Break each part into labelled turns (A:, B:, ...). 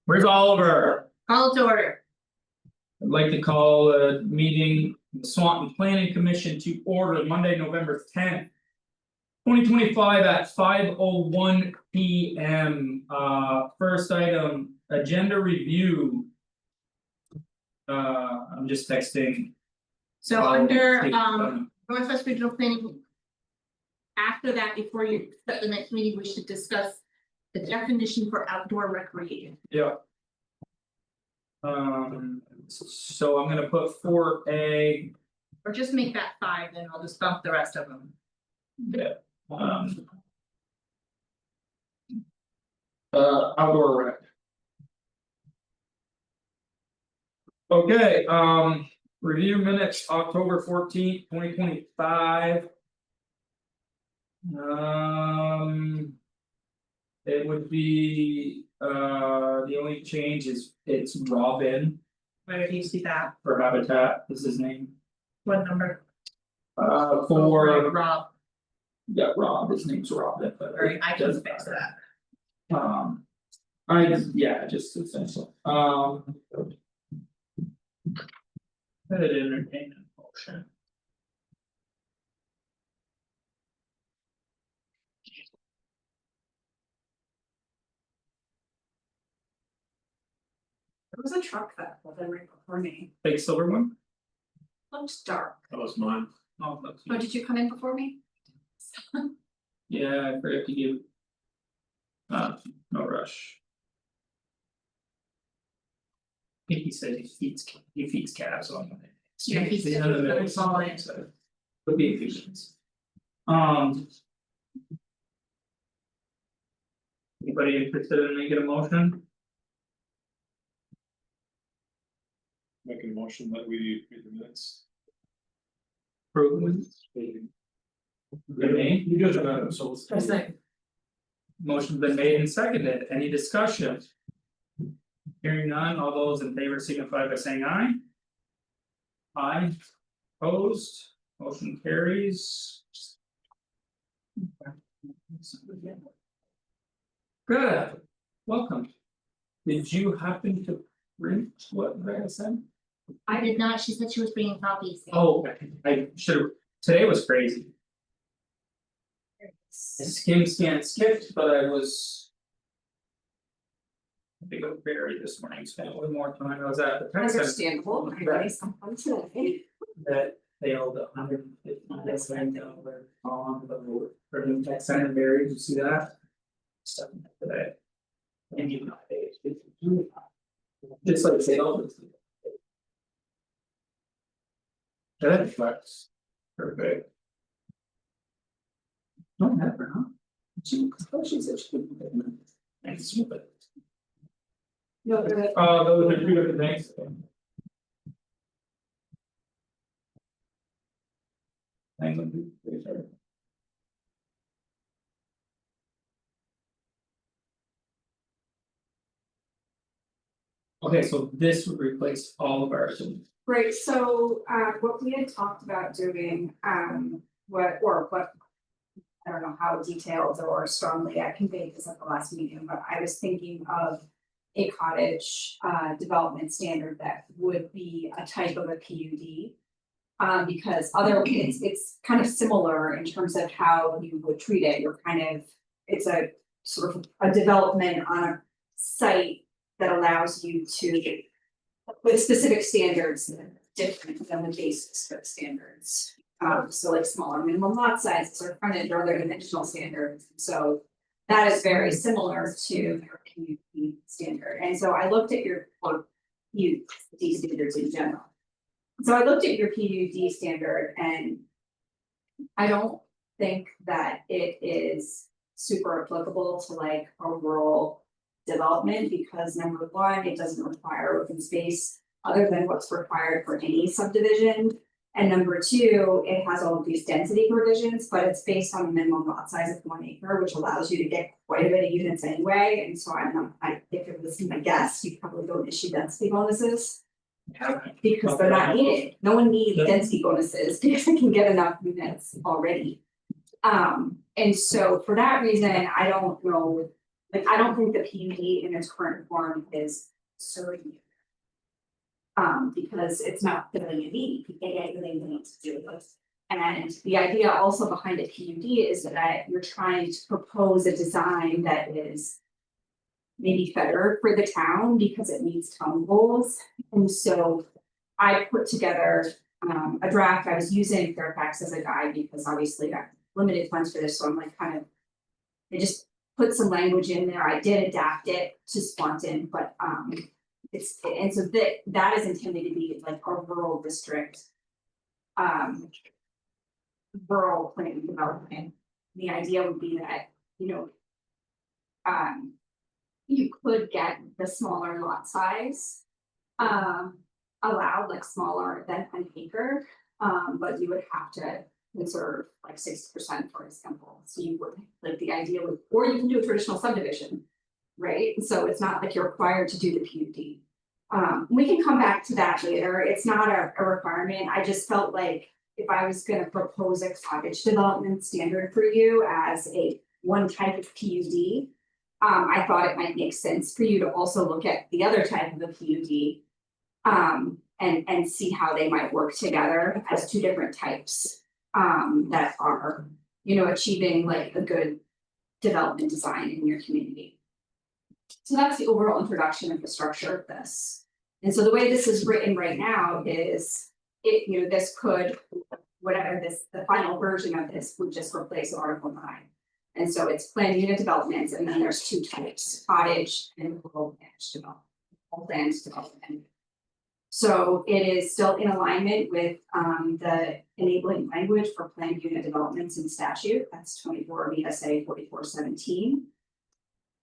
A: Where's Oliver?
B: Call to order.
A: I'd like to call a meeting, the Swanton Planning Commission to order Monday, November 10th. 2025 at 5:01 p.m. First item, agenda review. I'm just texting.
B: So
A: I'll
B: under
A: take,
B: Northwest Regional Planning. After that, before you set the next meeting, we should discuss the definition for outdoor recreation.
A: Yeah. So I'm gonna put 4A.
B: Or just make that 5, and I'll just bump the rest of them.
A: Yeah. Outdoor rec. Okay, review minutes, October 14th, 2025. It would be, the only change is it's Robin
B: Where do you see that?
A: for Habitat, is his name.
B: What number?
A: For,
B: Rob,
A: yeah, Rob, his name's Robin, but.
B: or I
A: it
B: can
A: doesn't
B: fix
A: matter.
B: that.
A: Yeah, just essential, Could entertain a motion.
B: There was a truck that was right before me.
A: Big silver one?
B: Looks dark.
A: That was mine. Oh, that's.
B: Oh, did you come in before me?
A: Yeah, I forgot to give. No rush. I think he said he feeds calves on Monday.
B: Yeah, he said
A: Another
B: he
A: minute,
B: was fine.
A: so would be efficient. Anybody interested in making a motion?
C: Make a motion that we read the minutes.
A: Approve. Been made?
C: You guys are not, so let's.
B: That's it.
A: Motion's been made and seconded, any discussion? Hearing none, all those in favor signify by saying aye. Aye, opposed, motion carries. Good, welcome. Did you happen to read what Rhea said?
B: I did not, she said she was bringing copies.
A: Oh, I should have, today was crazy. I skimmed, scanned, skipped, but I was. I think I was buried this morning, spent a little more time, I was at the tech center
D: Understandable, everybody's complaints today.
A: that failed $150,000 on the road for new tech center buried, you see that? Stuff in there today. And you know, it's like say all this. That flex. Perfect. No, never, huh? She said she couldn't get them. And it's stupid.
D: No,
A: Those are two different things. Hang on, please, sorry. Okay, so this would replace all of ours.
D: Right, so what we had talked about doing, what. I don't know how detailed or strongly I conveyed this at the last meeting, but I was thinking of. A cottage development standard that would be a type of a PUD. Because it's kind of similar in terms of how you would treat it, you're kind of, it's a sort of a development on a site. That allows you to, with specific standards that are different than the basic standards. So like smaller minimum lot sizes or frontage or other dimensional standards, so. That is very similar to your PUD standard, and so I looked at your, PUD standards in general. So I looked at your PUD standard and. I don't think that it is super applicable to like a rural. Development, because number one, it doesn't require open space other than what's required for any subdivision. And number two, it has all of these density provisions, but it's based on a minimum lot size of 1 acre, which allows you to get quite a bit of units anyway. And so if it was my guess, you probably don't issue density bonuses. Because they're not needed, no one needs density bonuses because they can get enough units already. And so for that reason, I don't know Like, I don't think the PUD in its current form is serving you. Because it's not filling a need, anything they need to do with this. And the idea also behind a PUD is that you're trying to propose a design that is. Maybe better for the town because it meets town goals, and so I put together a draft. I was using Fairfax as a guide because obviously I have limited funds for this, so I'm like kind of. I just put some language in there. I did adapt it to Swanton, but it's, and so that is intended to be like a rural district. Rural planning development. The idea would be that, you know. You could get the smaller lot size. Allowed like smaller than an acre, but you would have to conserve like 60%, for example. So you would, like, the idea would, or you can do a traditional subdivision. Right, so it's not like you're required to do the PUD. We can come back to that later, it's not a requirement, I just felt like. If I was gonna propose a cottage development standard for you as a one type of PUD. I thought it might make sense for you to also look at the other type of a PUD. And see how they might work together as two different types. That are, you know, achieving like a good development design in your community. So that's the overall introduction of the structure of this. And so the way this is written right now is, it, you know, this could, whatever this, the final version of this would just replace Article 9. And so it's planned unit developments, and then there's two types, cottage and rural ranch development, whole land development. So it is still in alignment with the enabling language for planned unit developments in statute, that's 24 VSA 4417.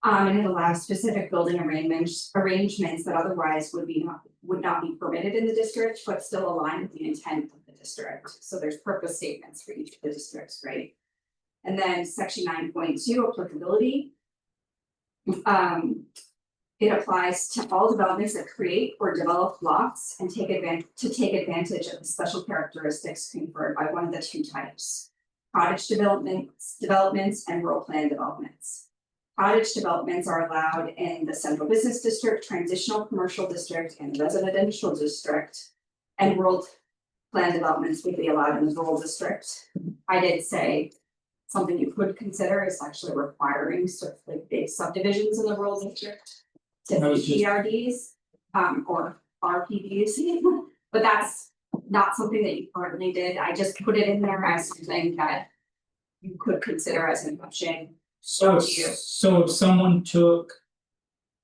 D: And it allows specific building arrangements that otherwise would not be permitted in the district, but still align with the intent of the district. So there's purpose statements for each of the districts, right? And then section 9.2 applicability. It applies to all developments that create or develop lots and take advantage of the special characteristics conferred by one of the two types. Cottage developments and rural plan developments. Cottage developments are allowed in the central business district, transitional commercial district, and residential district. And rural plan developments would be allowed in the rural district. I did say something you could consider is actually requiring sort of like big subdivisions in the rural district. To be PRDs, or RPDs, but that's not something that you currently did, I just put it in there as something that. You could consider as an option.
A: So
D: Up to you.
A: so if someone took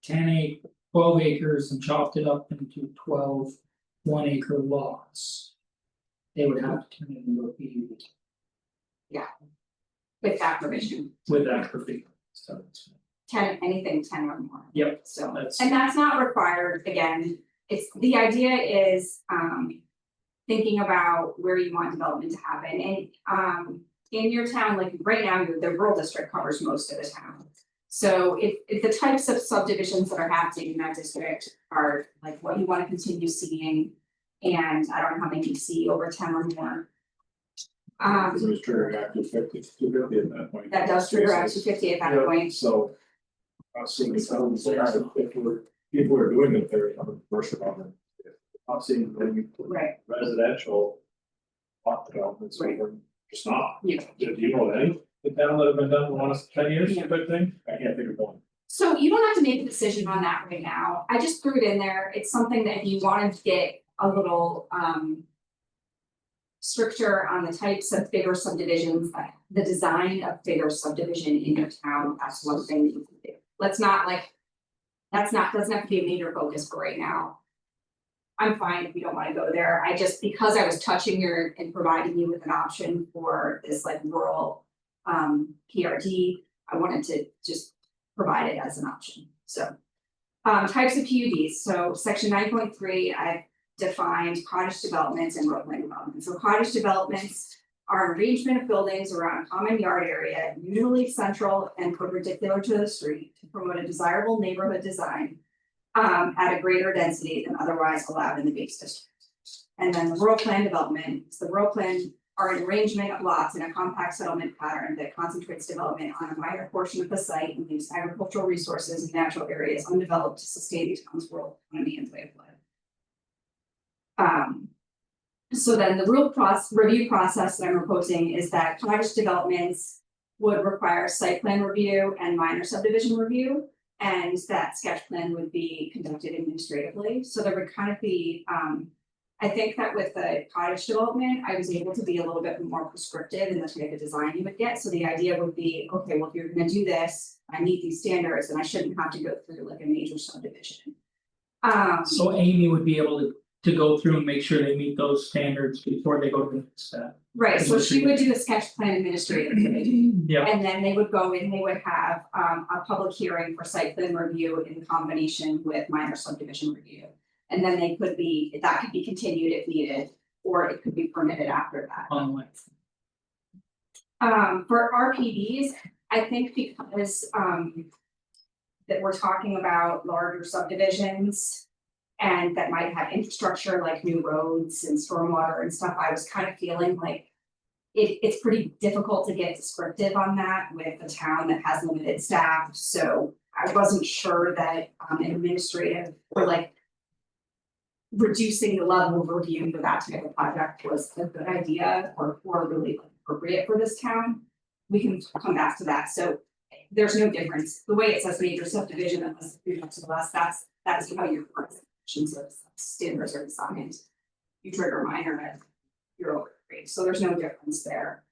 A: 12 acres and chopped it up into 12 1-acre lots. They would have to turn it into a PUD
D: With that permission,
A: with that provision, so it's,
D: 10, anything 10 or more.
A: yep,
D: So,
A: that's.
D: and that's not required, again, it's, the idea is, thinking about where you want development to happen, and, in your town, like right now, the rural district covers most of the town. So if the types of subdivisions that are happening in that district are like what you wanna continue seeing, and I don't know how many you see over 10 or more.
C: It was triggered after 250 at that point.
D: That does trigger out to 50 at that
C: Yeah,
D: point.
C: So. I'm seeing the sounds there, if people are doing it, they're coming commercial on it. I'm seeing maybe
D: Right,
C: residential. Lot developments,
D: Right.
C: or just not.
D: yeah.
C: Do you know of any in town that have been done in the last 10 years,
D: Yeah.
C: type thing? I can't think of one.
D: So you don't have to make a decision on that right now, I just threw it in there, it's something that if you wanted to get a little stricter on the types of bigger subdivisions, like the design of bigger subdivision in your town, that's one thing that you can do. Let's not like, doesn't have to be a major focus for right now. I'm fine if you don't wanna go there, I just, because I was touching your and providing you with an option for this like rural PRD, I wanted to just provide it as an option, so. Types of PUDs, so section 9.3, I defined cottage developments and rural land developments. So cottage developments are an arrangement of buildings around a common yard area, usually central and perpendicular to the street, to promote a desirable neighborhood design. At a greater density than otherwise allowed in the base district. And then the rural plan development, the rural plan are an arrangement of lots in a compact settlement pattern that concentrates development on a minor portion of the site and leaves agricultural resources and natural areas undeveloped to sustain the town's rural economy and way of life. So then the review process that I'm proposing is that cottage developments would require site plan review and minor subdivision review. And that sketch plan would be conducted administratively, so there would kind of be, I think that with the cottage development, I was able to be a little bit more prescriptive in the type of design you would get, so the idea would be, okay, well, if you're gonna do this, I meet these standards, then I shouldn't have to go through like a major subdivision.
A: So Amy would be able to go through and make sure they meet those standards before they go to the next step.
D: Right, so she would do a sketch plan administratively.
A: Yeah,
D: And then they would go and they would have a public hearing for site plan review in combination with minor subdivision review. And then that could be continued if needed, or it could be permitted after that.
A: online.
D: For RPDs, I think because that we're talking about larger subdivisions. And that might have infrastructure like new roads and stormwater and stuff, I was kind of feeling like. It's pretty difficult to get descriptive on that with a town that has limited staff, so I wasn't sure that an administrative or like. Reducing the level of review for that type of project was a good idea or really appropriate for this town. We can come back to that, so there's no difference, the way it says major subdivision unless it's less, that's how your standards are designed. You trigger minor at your overgrade, so there's no difference there.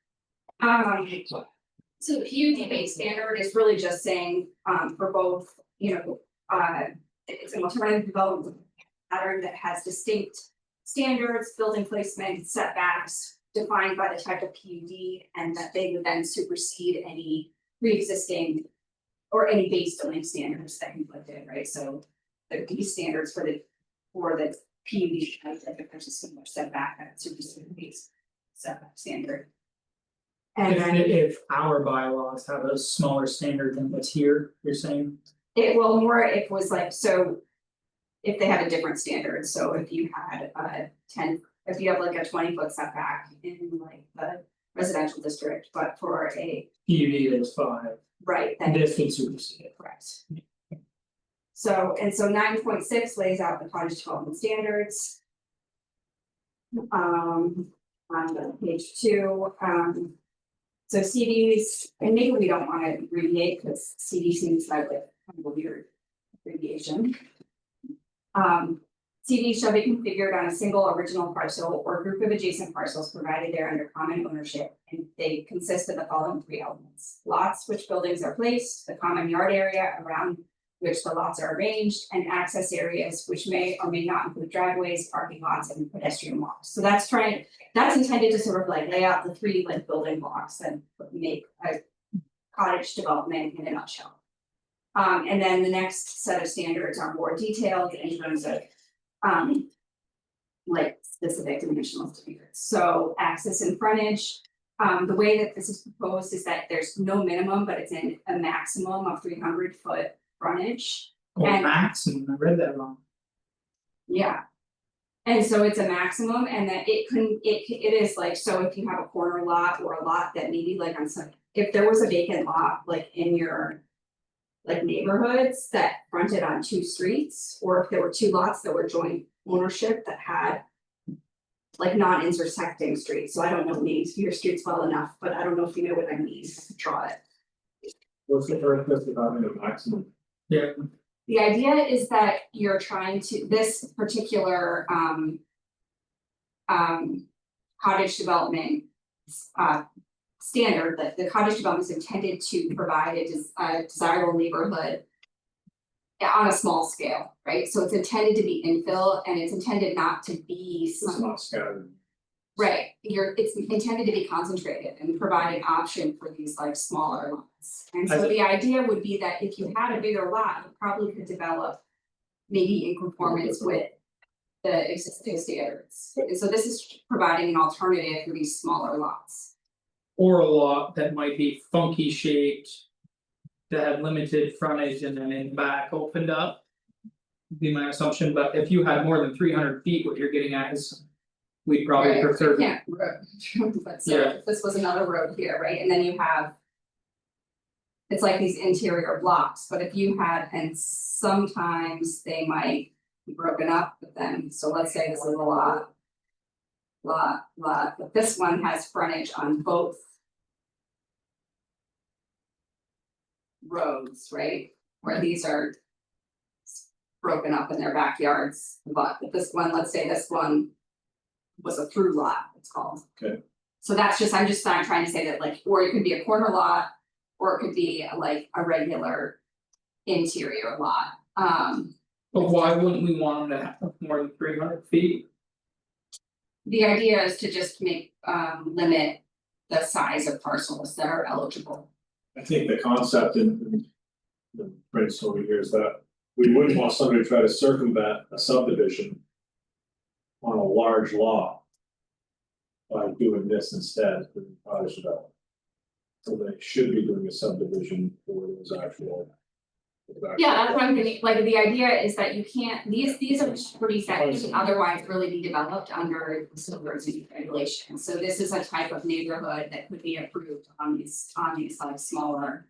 D: So the PUD based standard is really just saying, for both, it's an alternative development pattern that has distinct standards, building placement, setbacks defined by the type of PUD, and that they would then supersede any pre-existing or any base building standards that conflicted, right? So these standards for the PUD, if there's a similar setback that supersedes the base setback standard. And then
A: If our bylaws have a smaller standard than what's here, you're saying?
D: it was like, so. If they had a different standard, so if you had if you have like a 20-foot setback in like the residential district, but for a.
A: PUD is 5,
D: Right, then.
A: this would supersede it.
D: Correct. So 9.6 lays out the cottage development standards. On page 2, so CDs, and maybe we don't want to abbreviate because CD seems like kind of a weird abbreviation. CDs shall be configured on a single original parcel or group of adjacent parcels provided they are under common ownership, and they consist of the following 3 elements: lots which buildings are placed, the common yard area around which the lots are arranged, and access areas which may or may not include driveways, parking lots, and pedestrian walks. So that's intended to sort of like lay out the 3 like building blocks that make a cottage development in a nutshell. And then the next set of standards are more detailed in terms of like specific dimensional standards. So access and frontage, the way that this is proposed is that there's no minimum, but it's in a maximum of 300-foot frontage.
A: Oh,
D: And-
A: maximum, I read that wrong.
D: Yeah. And so it's a maximum, and that it is like, so if you have a corner lot or a lot that maybe like on some, if there was a vacant lot like in your. Like neighborhoods that fronted on 2 streets, or if there were 2 lots that were joint ownership that had. Like non-intersecting streets, so I don't know names for your streets well enough, but I don't know if you know what I mean, I could draw it.
C: What's the purpose of having a maximum?
A: Yeah,
D: The idea is that you're trying to, this particular cottage development. Standard that the cottage development is intended to provide a desirable neighborhood. On a small scale, right, so it's intended to be infill and it's intended not to be
C: It's
D: some,
C: not scattered.
D: right, it's intended to be concentrated and provide an option for these like smaller lots. And so the idea would be that if you had a bigger lot, you probably could develop. Maybe in conformance with the existing standards, and so this is providing an alternative for these smaller lots.
A: or a lot that might be funky shaped. That have limited frontage and then in back opened up. Be my assumption, but if you had more than 300 feet, what you're getting at is. we'd probably
D: Right,
A: prefer.
D: yeah, road, but so
A: Yeah.
D: if this was another road here, right, and then you have. It's like these interior blocks, but if you had, and sometimes they might be broken up, but then, so let's say this is a lot. But this one has frontage on both. Roads, right, where these are. Broken up in their backyards, but this one, let's say this one. Was a through lot, it's called.
C: Okay.
D: So that's just, I'm just not trying to say that like, or it could be a corner lot, or it could be like a regular. Interior lot,
A: But why wouldn't we want them to have more than 300 feet?
D: the idea is to just make, limit. The size of parcels that are eligible.
C: I think the concept in the brainstorming here is that we wouldn't want somebody to try to circumvent a subdivision. On a large lot. By doing this instead, for the cottage development. So they should be doing a subdivision for those actual.
D: Yeah, that's what I'm thinking, like, the idea is that you can't, these are properties that can otherwise really be developed under the civil city regulations. So this is a type of neighborhood that could be approved on these like smaller.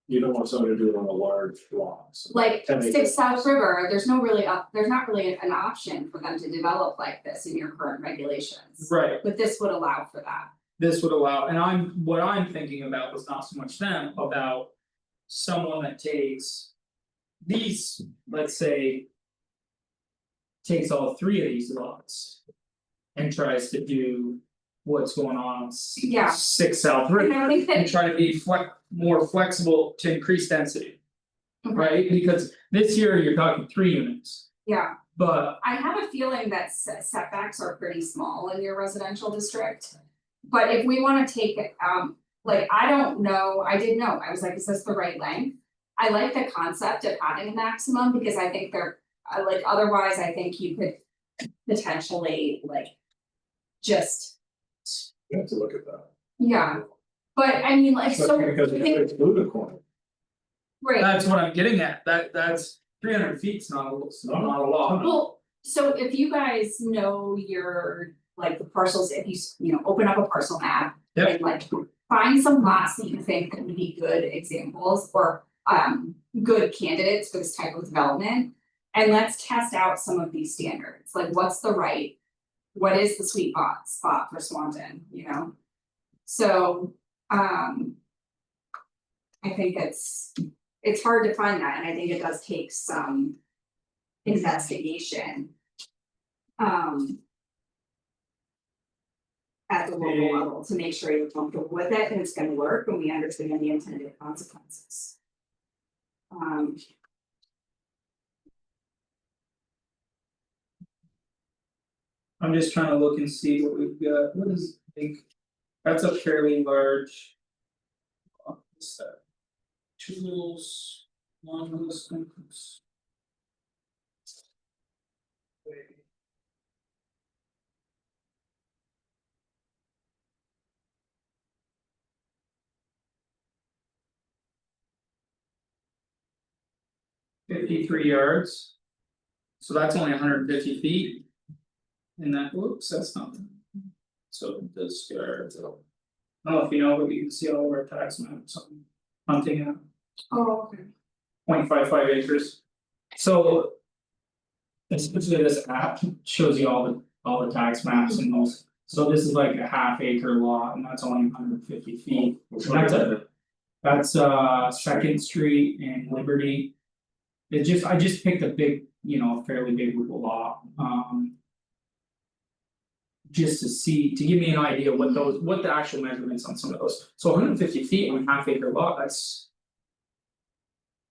C: You don't want somebody to do it on a large lot. So
D: Like
C: 10
D: Six
C: acres.
D: South River, there's not really an option for them to develop like this in your current regulations.
A: Right,
D: But this would allow for that.
A: this would allow, and what I'm thinking about was not so much them, about. Someone that takes. These, let's say. Takes all 3 of these lots. And tries to do what's going on.
D: Yeah.
A: 6 South
D: And
A: River,
D: I think
A: and
D: that,
A: try to be more flexible to increase density.
D: Mhm.
A: Right, because this year you're talking 3 units,
D: yeah,
A: but
D: I have a feeling that setbacks are pretty small in your residential district. But if we wanna take it, like, I don't know, I didn't know, I was like, is this the right length? I like the concept of having a maximum because I think they're, like, otherwise I think you could potentially like. Just,
C: You have to look at that.
D: yeah, but I mean, like, so,
C: Especially because
D: I
C: if
D: think,
C: it's unicorn.
D: right.
A: that's what I'm getting at, that's 300 feet's not a lot.
D: Well, so if you guys know your, like, the parcels, if you know, open up a parcel map.
A: Yep.
D: And like, find some lots that you think that would be good examples or good candidates for this type of development. And let's test out some of these standards, like what's the right, what is the sweet spot for Swanton, you know? So, I think it's hard to find that, and I think it does take some investigation. At the local level to make sure you're comfortable with it and it's gonna work and we understand the intended consequences.
A: I'm just trying to look and see what we've got, what is, I think, that's a fairly large. What's that? 2 littles, 1 little sentence. $53 So that's only 150 feet. And that, whoops, that's not. So this yard, I don't know if you know, but you can see all of our tax maps on hunting at
D: Oh, okay.
A: 0.55 acres. So. Essentially this app shows you all the tax maps and those, so this is like a half acre lot and that's only 150 feet. That's Second Street and Liberty. I just picked a big, fairly big lot, just to give me an idea what the actual measurements on some of those, so 150 feet on a half acre lot, it's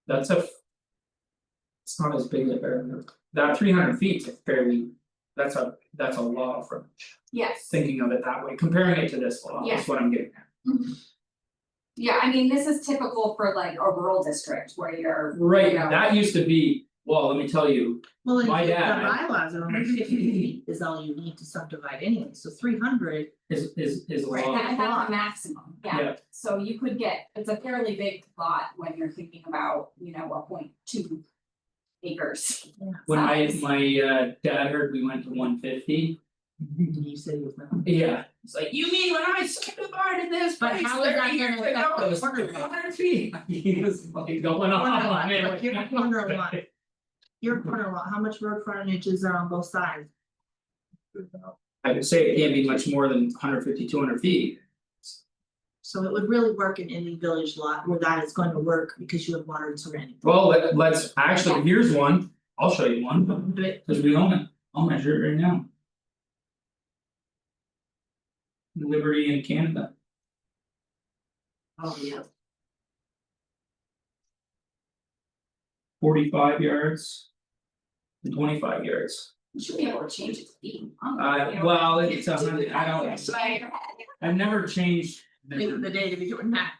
A: not as big as that 300 feet is fairly, that's a lot of frontage,
D: Yes.
A: thinking of it that way, comparing it to this lot,
D: Yeah.
A: is what I'm getting at.
D: Mhm. Yeah, I mean, this is typical for like a rural district where you're,
A: Right,
D: you know.
A: that used to be, well, let me tell you,
E: Well, and
A: My
E: the
A: dad-
E: bylaws are only 50 feet is all you need to subdivide anyway, so 300.
A: is a
D: Right,
A: lot.
D: that's a maximum, yeah,
A: Yeah.
D: so you could get, it's a fairly big lot when you're thinking about, a 0.2. acres.
A: When my dad heard we went to 150.
E: You said it was not.
A: Yeah, it's like, you mean when I subdivided this
E: But
A: place
E: how is that
A: 30
E: gonna
A: years
E: affect
A: ago,
E: the
A: it was
E: corner lot?
A: 100 feet? He was like going on.
E: Corner lot,
A: man,
E: like your corner lot. Your corner lot, how much road frontage is there on both sides?
A: I would say it can't be much more than 150, 200 feet.
E: So it would really work in any village lot where that is going to work because you have water and sewer anyway.
A: Well, let's, actually, here's one, I'll show you one, cause we own it, I'll measure it right now. Liberty in Canada,
E: Oh, yeah.
A: 45 yards. And 25 yards.
B: You should be able to change it to feet.
A: Well, it's 100, I don't, I've never changed.
E: Think of the day to be doing that.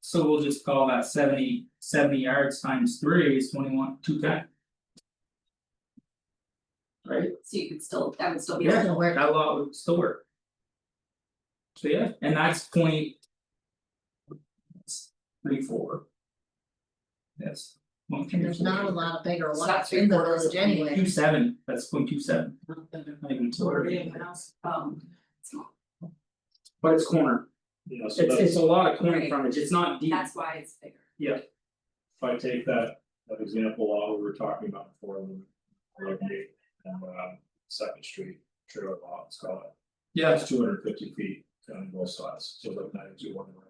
A: So we'll just call that 70 yards times 3 is 21, 210. Right?
B: So you could still, that would still be.
A: Yeah,
E: Still work.
A: that lot would still work. So yeah, and that's 0.34. Yes.
E: And there's not a lot of bigger
B: So
E: lots
B: that's
E: in the
B: 3/4
E: village
B: of
E: anyway.
A: 0.27, that's 0.27. Not even two. But it's corner,
C: Yeah, so
A: it's
C: that's,
A: a lot of corner
B: Right.
A: frontage, it's not deep.
B: That's why it's bigger.
C: if I take that example lot we were talking about before, the and Second Street trailer lot, let's call it.
A: Yeah,
C: It's 250 feet on both sides, so like 92 one way.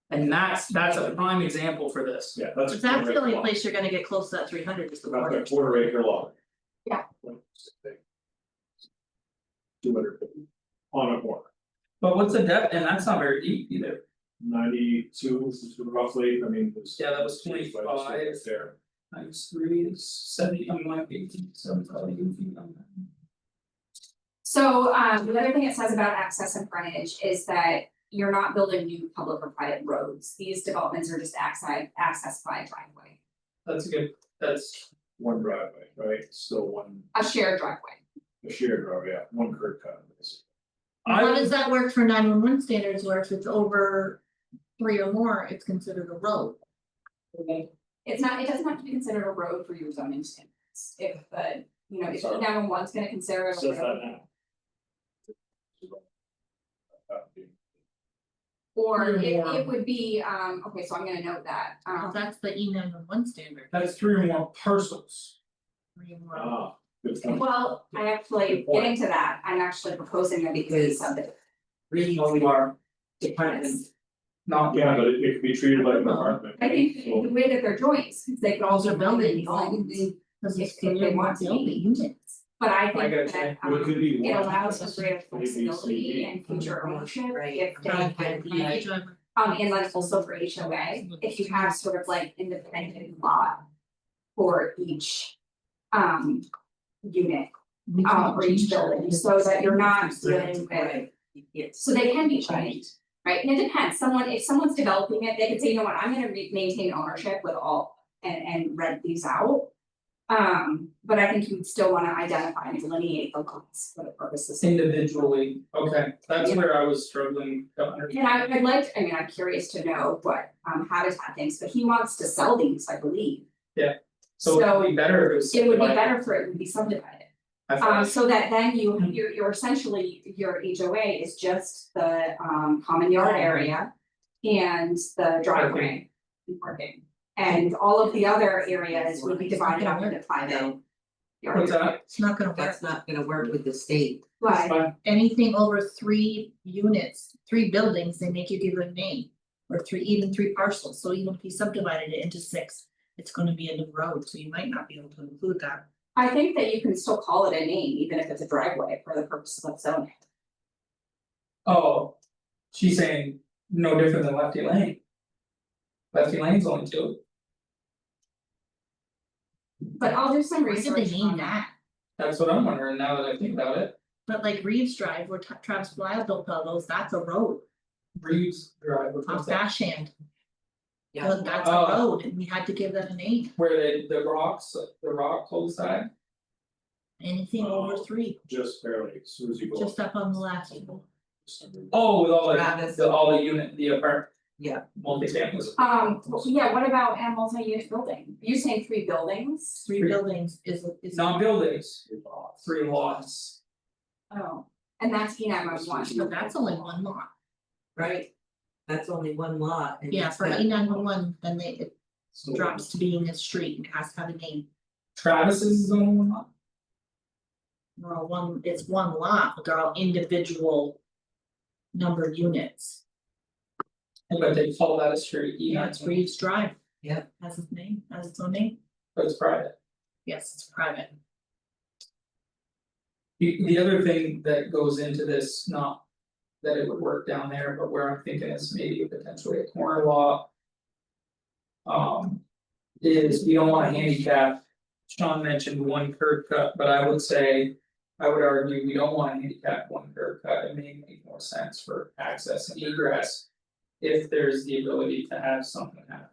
A: and that's a prime example for this.
C: Yeah, that's a
E: That's
C: quarter
E: the
C: acre
E: only
C: lot.
E: place you're gonna get close to that 300 is the
C: About
E: corner.
C: a quarter acre lot.
B: Yeah.
C: 250 on a corner,
A: But what's the depth, and that's not very deep either.
C: 92 roughly, I mean, there's.
A: Yeah, that was
C: but it's
A: 25.
C: There,
A: Times 3 is 70, I'm like 18, 75 feet on that.
D: So the other thing it says about access and frontage is that you're not building new public or private roads. These developments are just access by driveway,
A: That's good, that's,
C: one driveway, right, still one,
D: a shared driveway.
C: a shared driveway, yeah, one curb cut, basically.
E: How does that work for 911 standards where if it's over 3 or more, it's considered a road?
D: It's not, it doesn't have to be considered a road for your zoning standards. If the, you know, if
C: Sorry.
D: 911's gonna consider it a
C: Says that
D: road.
C: now. That would be-
D: Or
A: Three or more.
D: it would be, okay, so I'm gonna note that,
E: Because that's the E911 standard.
A: that's 3 or more parcels.
E: 3 or more.
C: Good point.
D: well, I actually,
C: Good point.
D: getting to that, I'm actually proposing that because of the.
A: Reading only are dependent, not
C: Yeah, but it could be treated like an apartment.
D: I think
C: So-
D: the way that they're joints, because they could also
E: Also
D: build it
E: buildings. Because it's
D: If they
E: three or more
D: want to be.
E: building units.
D: But I
A: I
D: think
A: gotta
D: that
C: But it could be
D: it
C: one.
D: allows for greater
C: A, B, C,
D: flexibility
C: D.
D: and future ownership
B: Right.
D: if they
E: Driveway,
D: can.
E: driveway.
D: And then also for HOA, if you have sort of like independent lot for each unit
E: We can't
D: or each
E: change that.
D: building, so that you're not dealing with.
B: Right. Yes.
D: So they can be changed, right? And it depends, if someone's developing it, they could say, you know what, I'm gonna maintain ownership with all and rent these out. But I think you'd still wanna identify and delineate the lots for the purposes.
A: individually, okay, that's where I was struggling to understand.
D: And I'd like, I mean, I'm curious to know what Habitat thinks, but he wants to sell these, I believe.
A: So it would be better if it was.
D: It would be
A: like-
D: better for it to be subdivided.
A: I thought,
D: So that then you're essentially, your HOA is just the common yard area. And the driveway and parking. And all of the other areas would be divided up into private.
A: what's that?
E: It's not gonna work.
B: That's not gonna work with the state.
D: Right,
A: Fine.
E: Anything over 3 units, 3 buildings, they make you give a name. Or 3 parcels, so even if you subdivided it into 6, it's gonna be a new road, so you might not be able to include that.
D: I think that you can still call it a name, even if it's a driveway for the purposes of zoning.
A: Oh, she's saying no different than Lefty Lane. Lefty Lane's only 2,
D: But I'll do some
E: Why
D: research.
E: did they name
D: on
E: that?
A: that's what I'm wondering now that I think about it,
E: But like Reeves Drive, where Travis Blisle built all those, that's a road,
A: Reeves Drive, which
E: off
A: was that,
E: Bashand.
B: Yeah.
E: But that's a
A: Oh.
E: road, and we had to give that a name,
A: where the rock cul-de-sac.
E: anything over 3,
C: Just barely, as soon as you go.
E: just up on the left.
A: Oh, with all
B: Travis.
A: the unit, the apart, multi-families.
D: Yeah, what about a multi-unit building? You're saying 3 buildings?
E: Three
A: Three.
E: buildings is
A: Not buildings, 3 lots.
D: Oh, and that's E nine one one.
E: So that's only one lot,
F: Right? That's only one lot and
E: yeah,
F: it's
E: for
F: got-
E: E911, then it drops to being a street and has to have a name.
A: Travis's is only 1 lot.
E: Well, it's one lot, but they're all individual. Numbered units,
A: But they call that a street,
E: yeah, it's Reeves Drive.
F: Yeah.
E: Has its name, has its own name,
A: but it's private.
E: yes, it's private.
A: The other thing that goes into this, not that it would work down there, but where I'm thinking is maybe potentially a corner lot. Is we don't want a handicap. Sean mentioned 1 curb cut, but I would say. I would argue we don't want a handicap 1 curb cut, it may make more sense for access and egress. If there's the ability to have something have.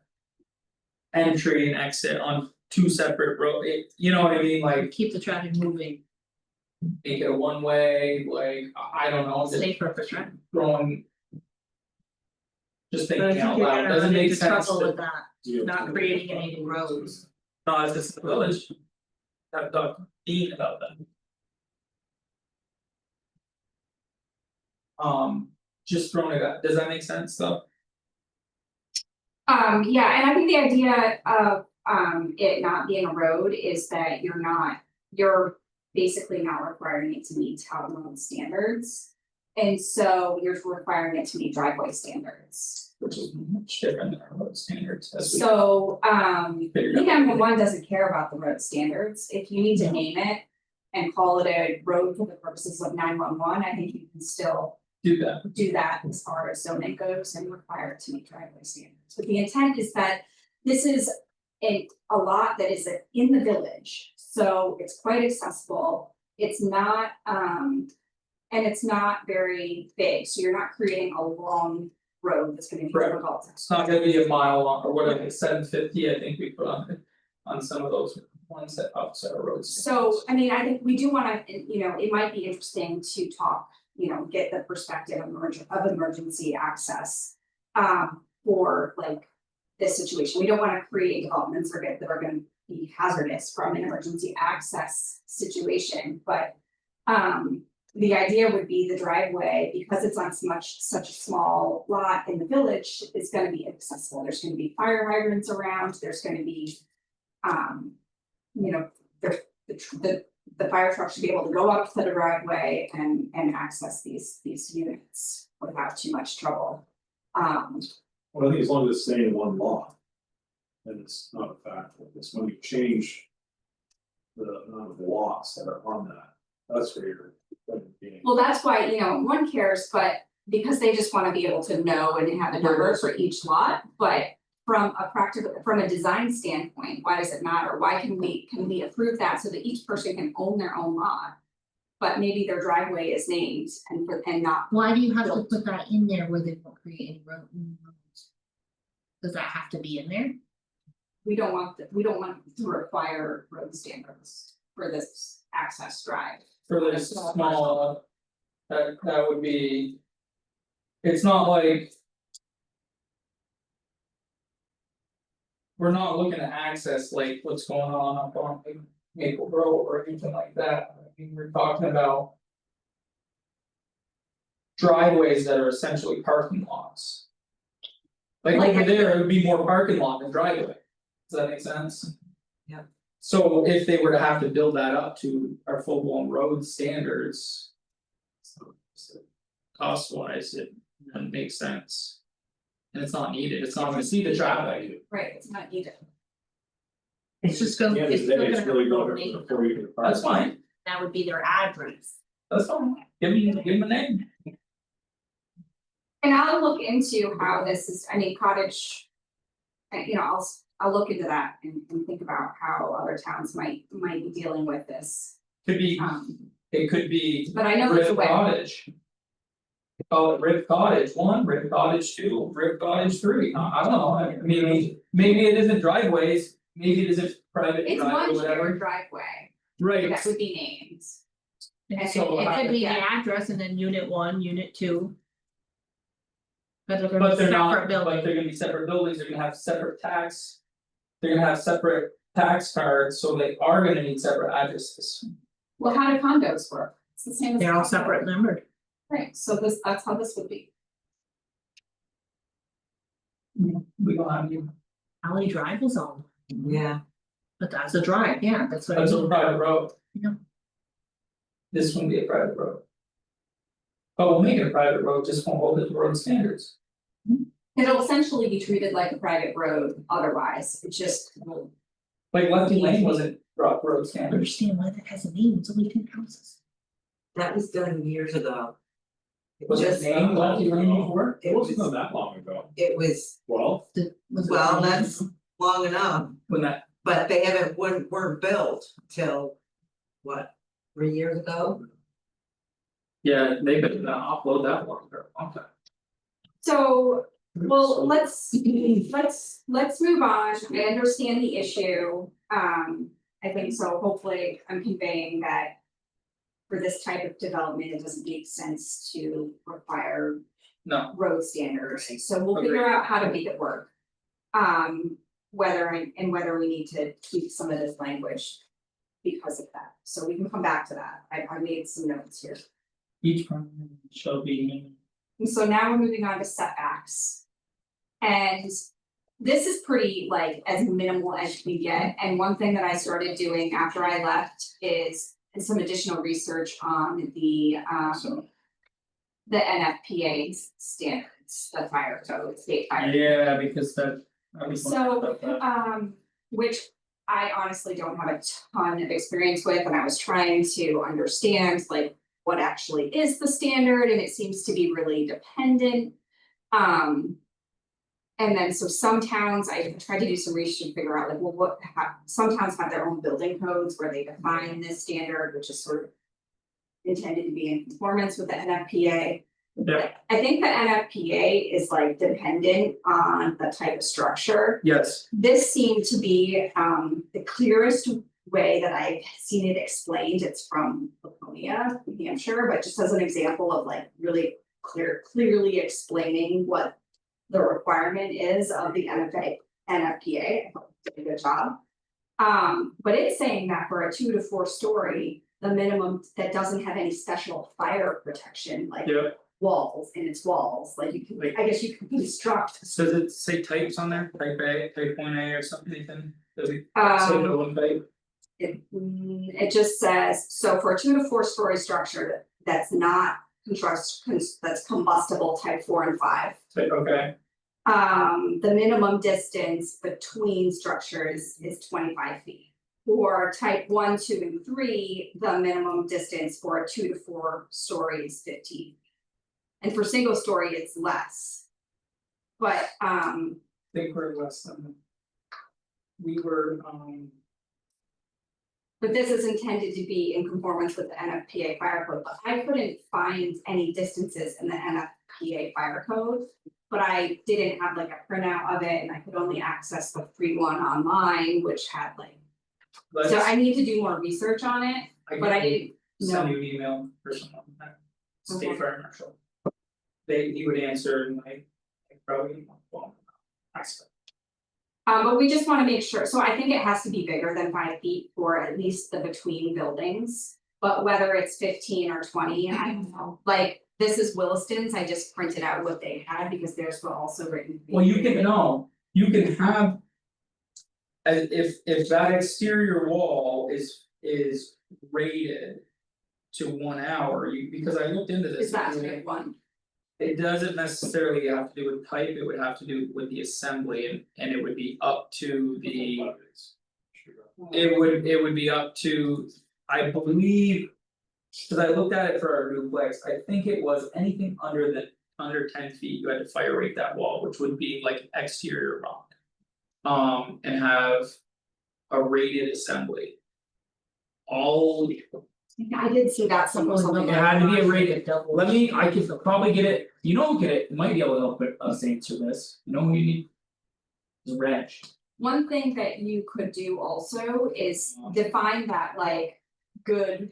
A: Entry and exit on 2 separate road, you know what I mean, like
E: Keep the traffic moving,
A: make it a one-way, like, I don't know, just
E: safer for traffic.
A: throwing. Just
E: But I
A: thinking
E: think
A: out
E: you're
A: loud,
E: gonna
A: doesn't
E: run
A: make
E: into
A: sense
E: trouble
A: to,
E: with that, not creating any new roads.
A: no, it's just the village. I've talked to Dean about that. Just throwing it out, does that make sense though?
D: Yeah, and I think the idea of it not being a road is that you're basically not requiring it to meet town road standards. And so you're requiring it to meet driveway standards.
A: Which is much different than our road standards as we
D: So
A: figured out.
D: E911 doesn't care about the road standards, if you need to name it. And call it a road for the purposes of 911, I think you can still
A: Do that,
D: do that as far as zoning goes and require it to meet driveway standards. But the intent is that this is a lot that is in the village, so it's quite accessible. It's not and it's not very big, so you're not creating a long road that's gonna be
A: Right.
D: difficult.
A: it's not gonna be a mile long or whatever, 750, I think we put on some of those ones that offset our roads.
D: So, I mean, I think we do wanna, it might be interesting to talk, get the perspective of emergency access. For like this situation, we don't wanna create developments that are gonna be hazardous from an emergency access situation, but. The idea would be the driveway, because it's on such a small lot in the village, is gonna be accessible, there's gonna be fire hydrants around, there's gonna be. The fire truck should be able to go up to the driveway and access these units without too much trouble.
C: Well, I think as long as it's staying in 1 lot. Then it's not a factor, it's when you change. The amount of lots that are on that, that's where you're. Being.
D: Well, that's why, one cares, but because they just wanna be able to know and have a number for each lot, but. From a design standpoint, why does it matter? Why can we approve that so that each person can own their own lot? But maybe their driveway is named and not,
E: Why do you have to put that in there where they won't create any roads? Does that have to be in there?
D: we don't want to require road standards for this access drive.
A: For this small, that would be. It's not like. We're not looking to access like what's going on up on Maple Road or anything like that, I mean, we're talking about. Driveways that are essentially parking lots. Like
E: Like-
A: over there, it would be more parking lot than driveway, does that make sense?
F: Yeah.
A: So if they were to have to build that up to our full blown road standards. Cost wise, it wouldn't make sense. And it's not needed, it's not gonna see the traffic.
D: Right, it's not needed.
E: It's just gonna,
C: Yeah,
E: it's
C: today
E: still gonna
C: it's
E: have
C: really
E: a
C: going
E: name,
C: before you can.
A: That's fine,
E: that would be their address.
A: that's fine, give them a name.
D: And I'll look into how this is, cottage. I'll look into that and think about how other towns might be dealing with this.
A: Could be, it could be
D: But I know there's a
A: Rib
D: way.
A: Cottage. Call it Rib Cottage 1, Rib Cottage 2, Rib Cottage 3, I don't know, I mean, maybe it isn't driveways, maybe it isn't private
D: It's
A: drive or
D: one
A: whatever.
D: shared driveway
A: Right,
D: that would be named.
E: And
A: So,
E: it could be the
D: yeah.
E: address and then unit 1, unit 2. But they're gonna
A: But
E: be
A: they're not,
E: separate
A: but
E: buildings.
A: they're gonna be separate buildings, they're gonna have separate tax. They're gonna have separate tax cards, so they are gonna need separate addresses.
B: Well, how do condos work? It's the same as.
E: They're all
B: condo.
E: separate numbered.
B: Right, so that's how this would be.
A: We don't have you,
E: Alley Drive is all,
F: Yeah,
E: but that's a drive, yeah, that's what I
A: that's a
E: mean.
A: private road.
E: Yeah.
A: This won't be a private road. But we'll make it a private road, just won't hold it to road standards.
D: It'll essentially be treated like a private road otherwise, it just will.
A: Like Lefty Lane wasn't road
E: I don't
A: standard.
E: understand why that has a name, it's only 10 houses.
F: that was done years ago.
A: Was it
F: Just-
A: named Lefty Lane before?
C: It wasn't that long ago,
F: It was,
C: well,
E: Was it-
F: well, that's long enough,
A: When that,
F: but they haven't, weren't built till, what, 3 years ago?
A: yeah, they could upload that one for a long time.
D: So, well, let's move on, I understand the issue, I think so, hopefully I'm conveying that. For this type of development, it doesn't make sense to require
A: No,
D: road standards, so we'll figure out how to make it work. Whether whether we need to tweak some of this language. Because of that, so we can come back to that, I made some notes here.
A: each one shall be.
D: And so now we're moving on to setbacks. And this is pretty like as minimal as we get, and one thing that I started doing after I left is some additional research on the NFPA standards, the fire code, state fire.
A: Yeah, because that. I was wondering
D: So,
A: about that.
D: which I honestly don't have a ton of experience with, and I was trying to understand like what actually is the standard, and it seems to be really dependent. And then so some towns, I tried to do some research and figure out like, well, some towns have their own building codes where they define this standard, which is sort of intended to be in conformance with the NFPA.
A: Yeah,
D: I think the NFPA is like dependent on the type of structure.
A: yes,
D: This seemed to be the clearest way that I've seen it explained. It's from Laconia, New Hampshire, but just as an example of like really clearly explaining what the requirement is of the NFPA. I thought it did a good job. But it's saying that for a 2 to 4 story, the minimum that doesn't have any special fire protection, like
A: yeah,
D: walls in its walls, like you can, I guess you can construct.
A: does it say types on there, type A, type 1A or something, anything, does it say no one type?
D: It just says, so for a 2 to 4 story structure that's not that's combustible type 4 and 5.
A: Type, okay,
D: The minimum distance between structures is 25 feet. For type 1, 2, and 3, the minimum distance for a 2 to 4 story is 15. And for single story, it's less. But
A: I think we're less than. We were,
D: But this is intended to be in conformance with the NFPA fire code, but I couldn't find any distances in the NFPA fire code. But I didn't have like a printout of it, and I could only access the free one online, which had like,
A: let's,
D: so I need to do more research on it, but I didn't
A: send
D: know.
A: you an email or something like that.
D: Okay.
A: State fire marshal. He would answer and I probably, well, I suppose.
D: But we just wanna make sure, so I think it has to be bigger than 5 feet for at least the between buildings. But whether it's 15 or 20, I don't know, like, this is Williston's, I just printed out what they had because theirs were also written.
A: Well, you can, no, you can have. As if that exterior wall is rated. To 1 hour, because I looked into this.
D: Is that a good one?
A: It doesn't necessarily have to do with type, it would have to do with the assembly and it would be up to the. It would be up to, I believe. Cause I looked at it for our duplex, I think it was anything under 10 feet, you had to fire rate that wall, which would be like exterior rock. And have a rated assembly. All,
D: I did see that something.
A: it had to be a rated, I could probably get it, you know, who it might be able to help us answer this, you know who you need? Is Reg.
D: One thing that you could do also is define that like good.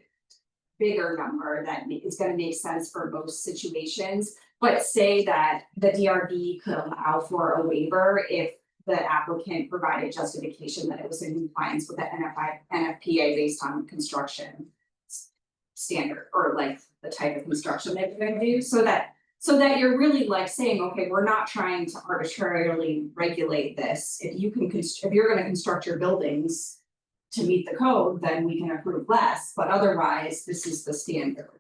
D: Bigger number that is gonna make sense for most situations, But say that the DRB could allow for a waiver if the applicant provided justification that it was in compliance with the NFPA based on construction. Standard or like the type of construction that you're gonna do, so that you're really like saying, okay, we're not trying to arbitrarily regulate this. If you can if you're gonna construct your buildings to meet the code, then we can approve less, but otherwise, this is the standard.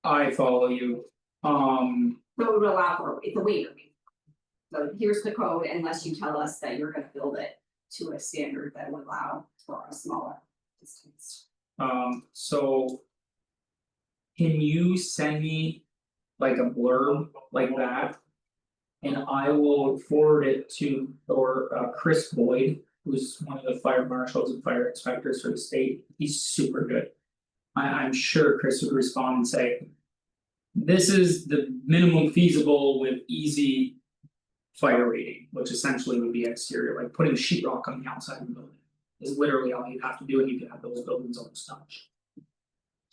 A: I follow you,
D: So it would allow for, it's a waiver. So here's the code unless you tell us that you're gonna build it to a standard that would allow for a smaller distance.
A: so. Can you send me like a blurb like that? And I will forward it to Chris Boyd, who's one of the fire marshals and fire inspectors for the state, he's super good. I'm sure Chris would respond and say. This is the minimum feasible with easy. Fire rating, which essentially would be exterior, like putting sheetrock on the outside of the building. Is literally all you have to do and you can have those buildings almost touch.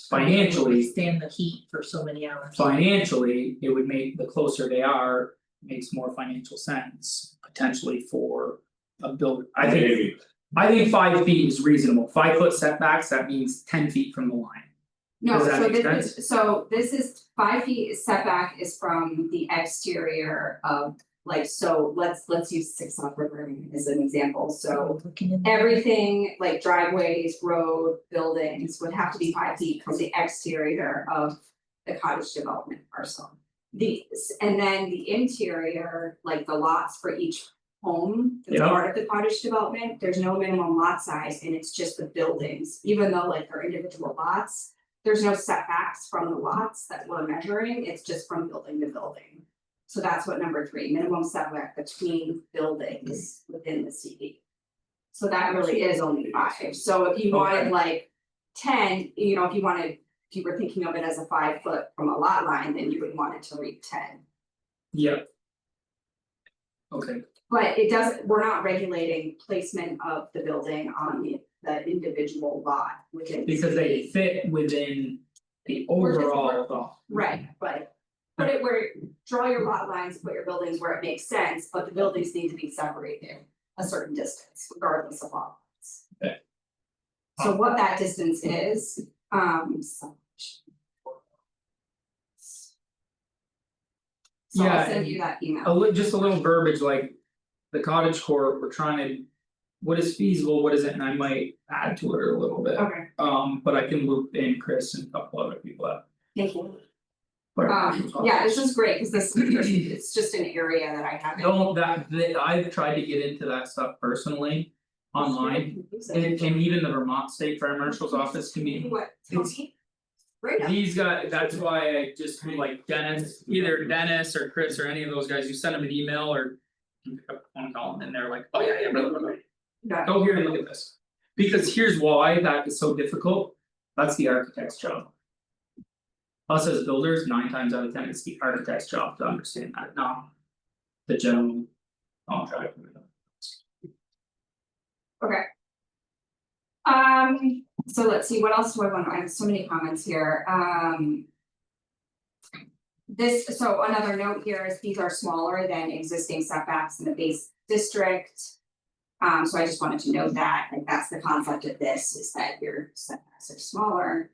A: Financially,
E: Stand the heat for so many hours.
A: financially, it would make, the closer they are, makes more financial sense potentially for a builder.
C: Maybe.
A: I think 5 feet is reasonable, 5 foot setbacks, that means 10 feet from the line.
D: No,
A: Does that
D: so
A: make
D: this is 5 feet setback is from the exterior of, like, so let's use 6 South River as an example, so.
E: Looking in.
D: Everything like driveways, road, buildings would have to be 5 feet from the exterior of the cottage development parcel. And then the interior, like the lots for each home, that's
A: Yeah.
D: part of the cottage development, there's no minimum lot size and it's just the buildings, even though like they're individual lots. There's no setbacks from the lots that we're measuring, it's just from building to building. So that's what number 3, minimum setback between buildings within the CD. So that really is only 5, so if you wanted
A: Okay.
D: like 10, you know, if you were thinking of it as a 5 foot from a lot line, then you would want it to read 10.
A: Yep. Okay,
D: But it doesn't, we're not regulating placement of the building on the individual lot within.
A: because they
D: CD.
A: fit within the
D: We're just-
A: overall thought.
D: Right, but put it where, draw your lot lines, put your buildings where it makes sense, but the buildings need to be separated a certain distance regardless of lot lines.
A: Okay.
D: So what that distance is, so. So
A: Yeah,
D: I'll send you that email.
A: Just a little verbiage like. The cottage court, we're trying to. What is feasible, what is it, and I might add to it a little bit,
D: Okay,
A: but I can loop in Chris and a couple other people up.
D: thank you.
A: But
D: Yeah, this is great, cause this, it's just an area that I haven't.
A: No, I've tried to get into that stuff personally. Online, and even the Vermont State Fire Marshal's office can be.
D: What, tell me? Right up.
A: These guys, that's why I just like Dennis, either Dennis or Chris or any of those guys, you send them an email or. You pick up a phone call and they're like, oh yeah, blah, blah, blah.
D: Yeah.
A: Go here and look at this. Because here's why that is so difficult, that's the architect's job. Us as builders, 9 times out of 10, it's the architect's job to understand that, not. The general contractor.
D: Okay. So let's see, what else do I want, I have so many comments here, This, so another note here is these are smaller than existing setbacks in the base district. So I just wanted to note that, like that's the concept of this, is that your setbacks are smaller.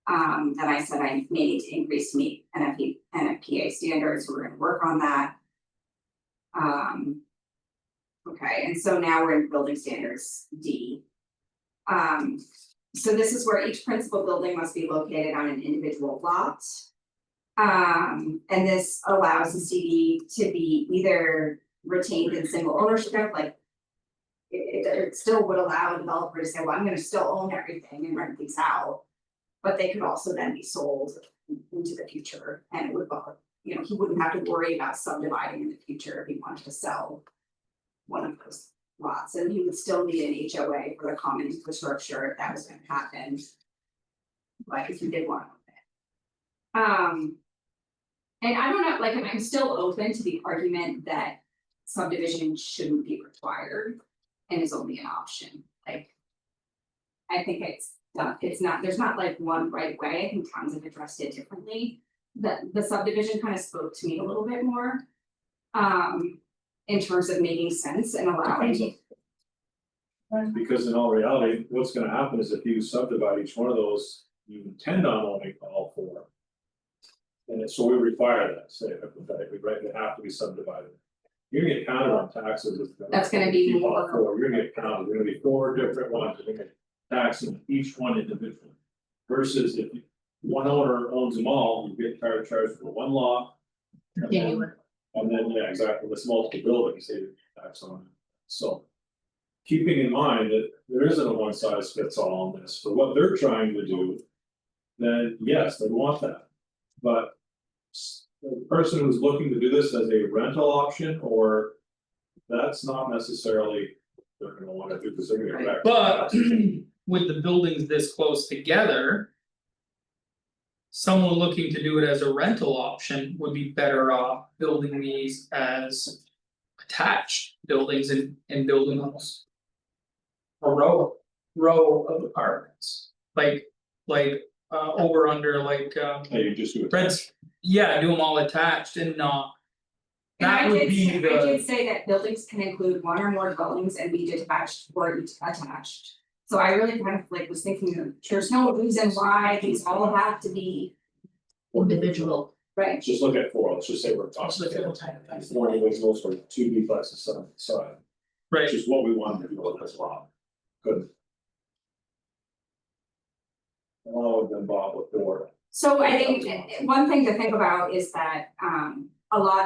D: That I said I may need to increase to meet NFPA standards, we're gonna work on that. Okay, and so now we're in building standards D. So this is where each principal building must be located on an individual lot. And this allows the CD to be either retained in single ownership, like. It still would allow a developer to say, well, I'm gonna still own everything and rent these out. But they could also then be sold into the future and it would, you know, he wouldn't have to worry about subdividing in the future if he wanted to sell. One of those lots, and he would still need an HOA for the common infrastructure if that was gonna happen. Like if you did want it. And I don't know, like, I'm still open to the argument that subdivision shouldn't be required and is only an option, like. I think it's not, there's not like one right way, I think towns have addressed it differently. the subdivision kind of spoke to me a little bit more. In terms of making sense and allowing.
C: Because in all reality, what's gonna happen is if you subdivide each one of those, you intend on owning all 4. And so we require that, say, hypothetically, right, they have to be subdivided. You're gonna get counted on taxes.
D: That's gonna be
C: If you bought
D: more.
C: 4, you're gonna get counted, you're gonna be 4 different ones, you're gonna get taxing each one individually. Versus if one owner owns them all, you get charged for one lot. and then-
E: Continuing.
C: And then, yeah, exactly, there's multiple buildings, they tax on it, so. Keeping in mind that there isn't a one size fits all on this, for what they're trying to do. Then, yes, they want that, but. The person who's looking to do this as a rental option, or. That's not necessarily, they're gonna wanna do, because they're gonna get back.
A: But with the buildings this close together. Someone looking to do it as a rental option would be better off building these as. Attached buildings and building those. A row of apartments, like over under like
C: Hey, you just do it.
A: Reds, yeah, do them all attached and not.
D: And
A: That
D: I
A: would
D: did
A: be
D: say, I did
A: the,
D: say that buildings can include one or more dwellings and be detached or attached. So I really kind of like was thinking of, there's no reason why these all have to be,
E: Individual.
D: right?
C: Just look at 4, let's just say we're talking.
E: Just look at what type of thing.
C: 4 individuals or 2 duplexes side by side,
A: right,
C: which is what we wanted to do with this lot. Good. All of them bought before.
D: So I think one thing to think about is that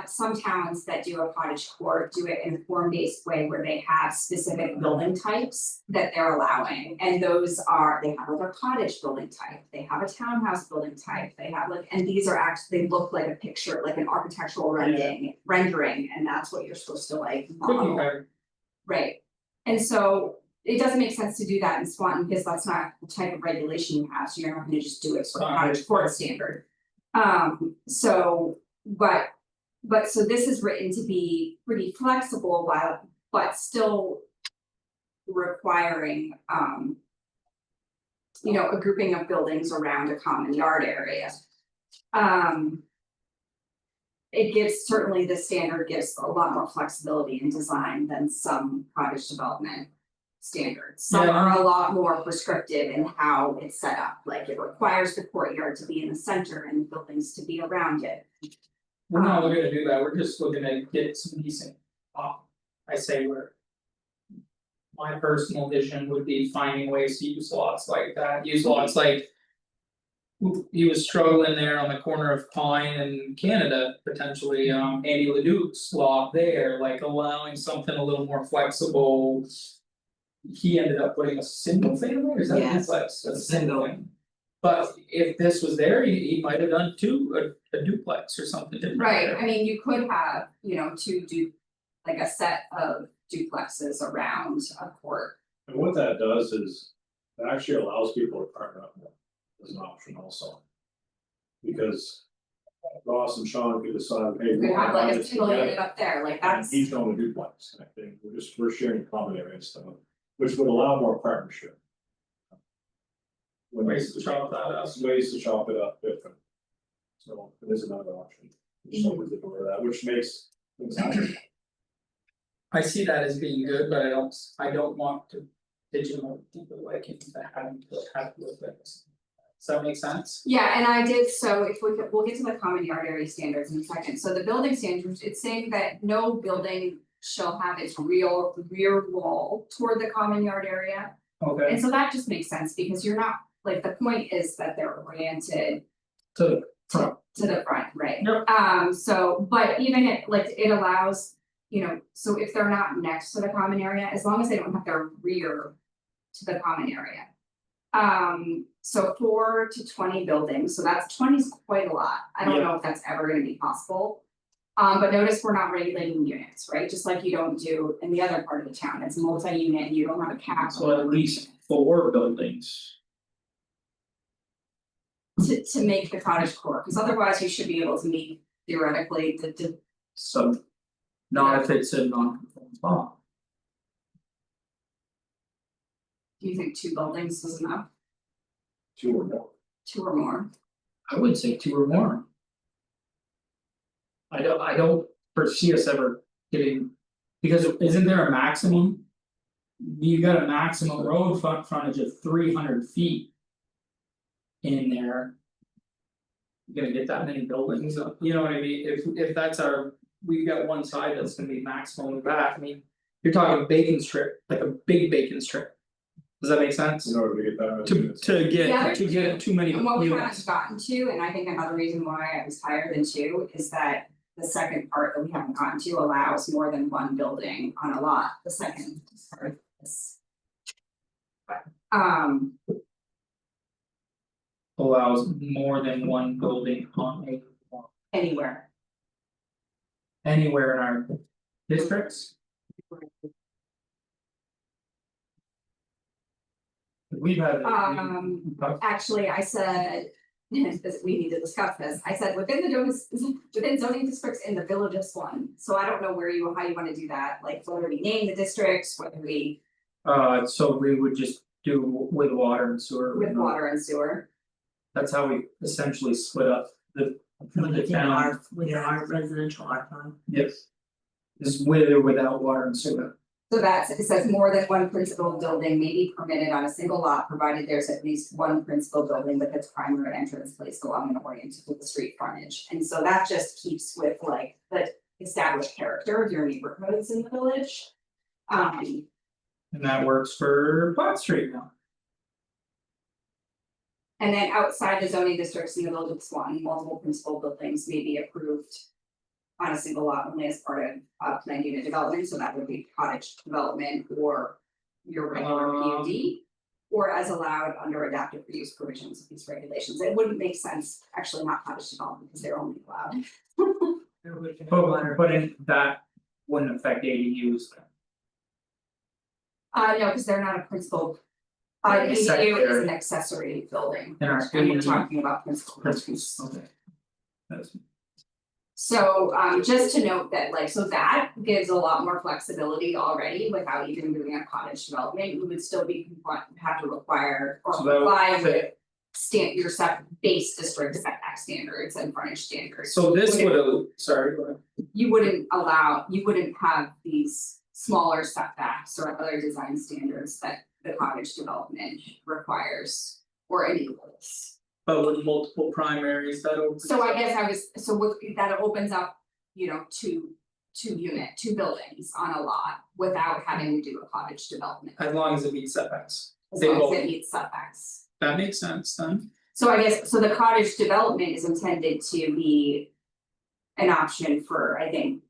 D: some towns that do a cottage court do it in a form-based way where they have specific building types that they're allowing. And those are, they have like a cottage building type, they have a townhouse building type, they have like, and these are actually, they look like a picture, like an architectural rendering, and that's what you're supposed to like
A: cookie
D: model.
A: cutter,
D: Right, and so it doesn't make sense to do that in Swanton because that's not the type of regulation you have, so you're not gonna just do it for a cottage court standard. So, but so this is written to be pretty flexible while, but still requiring, you know, a grouping of buildings around a common yard area. It gives, certainly the standard gives a lot more flexibility in design than some cottage development standards. Some
A: Yeah.
D: are a lot more prescriptive in how it's set up, like it requires the courtyard to be in the center and buildings to be around it.
A: we're not looking to do that, we're just looking to get some decent. I say we're. My personal vision would be finding ways to use lots like that, use lots like. He was struggling there on the corner of Pine and Canada, potentially, Andy Leduc's lot there, like allowing something a little more flexible. He ended up putting a single family, or is that a
F: Yes,
A: duplex? A
F: single.
A: family. But if this was there, he might have done a duplex or something different
D: Right,
A: there.
D: I mean, you could have, you know, like a set of duplexes around a court.
C: And what that does is, it actually allows people to partner up more as an option also. Because Ross and Sean could decide, hey,
D: You
C: we
D: could
C: want
D: have
C: to buy
D: like a
C: this
D: single unit
C: together.
D: up there, like
C: And
D: that's,
C: each own a duplex, kind of thing, we're sharing common area and stuff, which would allow more partnership.
A: Ways to chop that up.
C: Ways to chop it up different. So it is another option. So we could do that, which makes things happen.
A: I see that as being good, but I don't want to pigeonhole people like into having to have to look at this. Does that make sense?
D: yeah, and I did, so if we'll get to the common yard area standards in a second, so the building standards, it's saying that no building. Shall have its rear wall toward the common yard area,
A: Okay.
D: and so that just makes sense because you're not, like, the point is that they're oriented.
A: To
D: To the front, right?
A: Yep.
D: So, but even it, like, it allows, you know, so if they're not next to the common area, as long as they don't have their rear to the common area. So 4 to 20 buildings, so that's 20 is quite a lot, I don't know if that's ever gonna be possible. But notice we're not regulating units, right, just like you don't do in the other part of the town, it's multi-unit, you don't have a cap.
A: So at least 4 buildings.
D: To make the cottage core, cause otherwise you should be able to meet theoretically the
A: So. Not if it's a non-conforming lot.
D: do you think 2 buildings is enough,
C: 2 or more.
D: 2 or more?
A: I would say 2 or more. I don't foresee us ever getting, because isn't there a maximum? You got a maximum road frontage of 300 feet. In there. You're gonna get that many buildings, you know what I mean, if that's our, we've got one side that's gonna be maximum of that, I mean. You're talking bacon strip, like a big bacon strip. Does that make sense?
C: In order to get that. many
A: To
C: units.
B: Yeah.
A: to get too many
D: And what we haven't
A: units.
D: gotten to, and I think another reason why it was higher than two, is that the second part that we haven't gotten to allows more than one building on a lot, the second part is.
A: Allows more than one building on a lot.
D: Anywhere,
A: Anywhere in our districts. We've had.
D: actually, I said. Because we need to discuss this, I said within within zoning districts in the village of Swanton, so I don't know how you wanna do that, like whether we name the districts, whether we.
A: So we would just do with water and sewer.
D: With water and sewer.
A: That's how we essentially split up the.
E: Within
A: town.
E: our, within our residential R5.
A: Yes. Is with or without water and sewer.
D: So that's, it says more than one principal building may be permitted on a single lot, provided there's at least one principal building with its primary entrance placed along and oriented with the street frontage. And so that just keeps with like the established character of your neighborhoods in the village.
A: And that works for Platt Street now.
D: And then outside the zoning districts in the village of Swanton, multiple principal buildings may be approved. On a single lot only as part of planned unit development, so that would be cottage development or your regular PUD. Or as allowed under adaptive reuse provisions of these regulations, it wouldn't make sense, actually not cottage development, because they're only allowed.
A: But in that wouldn't affect ADUs.
D: No, because they're not a principal. ADU is
A: Secondary.
D: an accessory building,
A: In our
D: and we're
A: ADU.
D: talking about principal
A: Principals,
D: buildings.
A: okay. That's.
D: So just to note that like, so that gives a lot more flexibility already without even doing a cottage development, you would still be have to require or
A: So that would
D: comply with.
A: fit.
D: Your base district setback standards and frontage standards.
A: So this would, sorry, go ahead.
D: You wouldn't have these smaller setbacks or other design standards that the cottage development requires or any rules.
A: But with multiple primaries, that'll.
D: So I guess that opens up, two buildings on a lot without having to do a cottage development.
A: As long as it meets setbacks,
D: As
A: they
D: long
A: both-
D: as it meets setbacks.
A: that makes sense then.
D: So I guess, so the cottage development is intended to be. An option for, I think.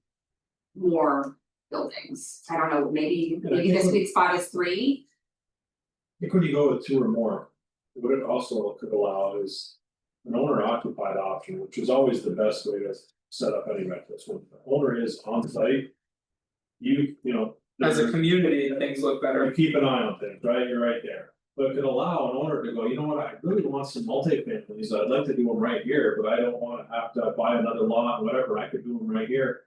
D: More buildings, I don't know, maybe the sweet spot is 3.
C: I think when you go with 2 or more, what it also could allow is. An owner occupied option, which is always the best way to set up any rentals, when the owner is on site. You know.
A: As a community, things look
C: You
A: better.
C: keep an eye on things, right, you're right there, but it could allow an owner to go, you know what, I really want some multi-families, I'd like to do them right here, but I don't wanna have to buy another lot, whatever, I could do them right here.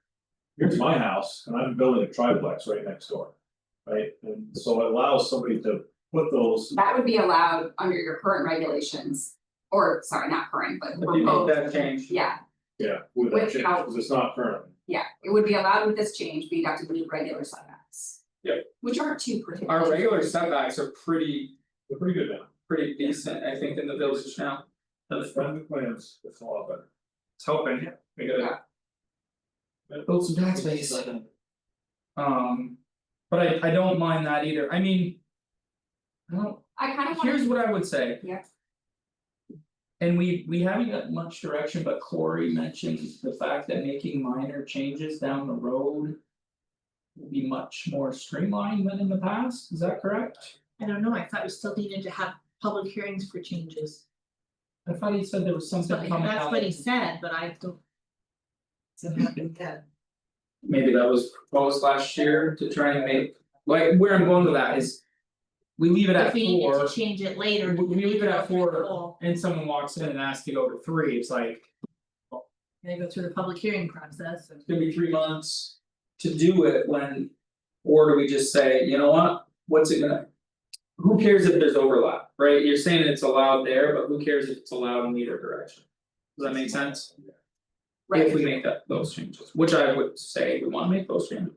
C: Here's my house, and I'm building a triplex right next door, right, and so it allows somebody to put those.
D: That would be allowed under your current regulations, or sorry, not current, but
A: If you make
D: proposed,
A: that change.
D: yeah,
C: Yeah, with that change,
D: Without-
C: cause it's not currently,
D: yeah, it would be allowed with this change, but you'd have to meet regular setbacks.
A: Yep.
D: Which aren't too prohibitive.
A: Our regular setbacks are pretty
C: they're pretty good now,
A: decent, I think, in the village now. That's
C: from the plans, it's a lot better.
A: It's hoping, we gotta. Build some tax base. But I don't mind that either, I mean. I don't,
D: I kind of want.
A: here's what I would say.
D: Yeah.
A: And we haven't got much direction, but Corey mentioned the fact that making minor changes down the road. Will be much more streamlined than in the past, is that correct?
E: I don't know, I thought we still needed to have public hearings for changes.
A: I thought he said there was something coming out.
E: That's what he said, but I don't.
F: So happened that.
A: Maybe that was proposed last year to try and make, like, where I'm going with that is. We leave it at
E: If we needed
A: 4
E: to change it later.
A: We leave it at 4.
E: Well,
A: and someone walks in and asks to go to 3, it's like,
E: They go through the public hearing process and.
A: it's gonna be 3 months. To do it when, or do we just say, you know what, what's it gonna? Who cares if there's overlap, right, you're saying it's allowed there, but who cares if it's allowed in either direction? Does that make sense? if we make those changes, which I would say we wanna make those changes.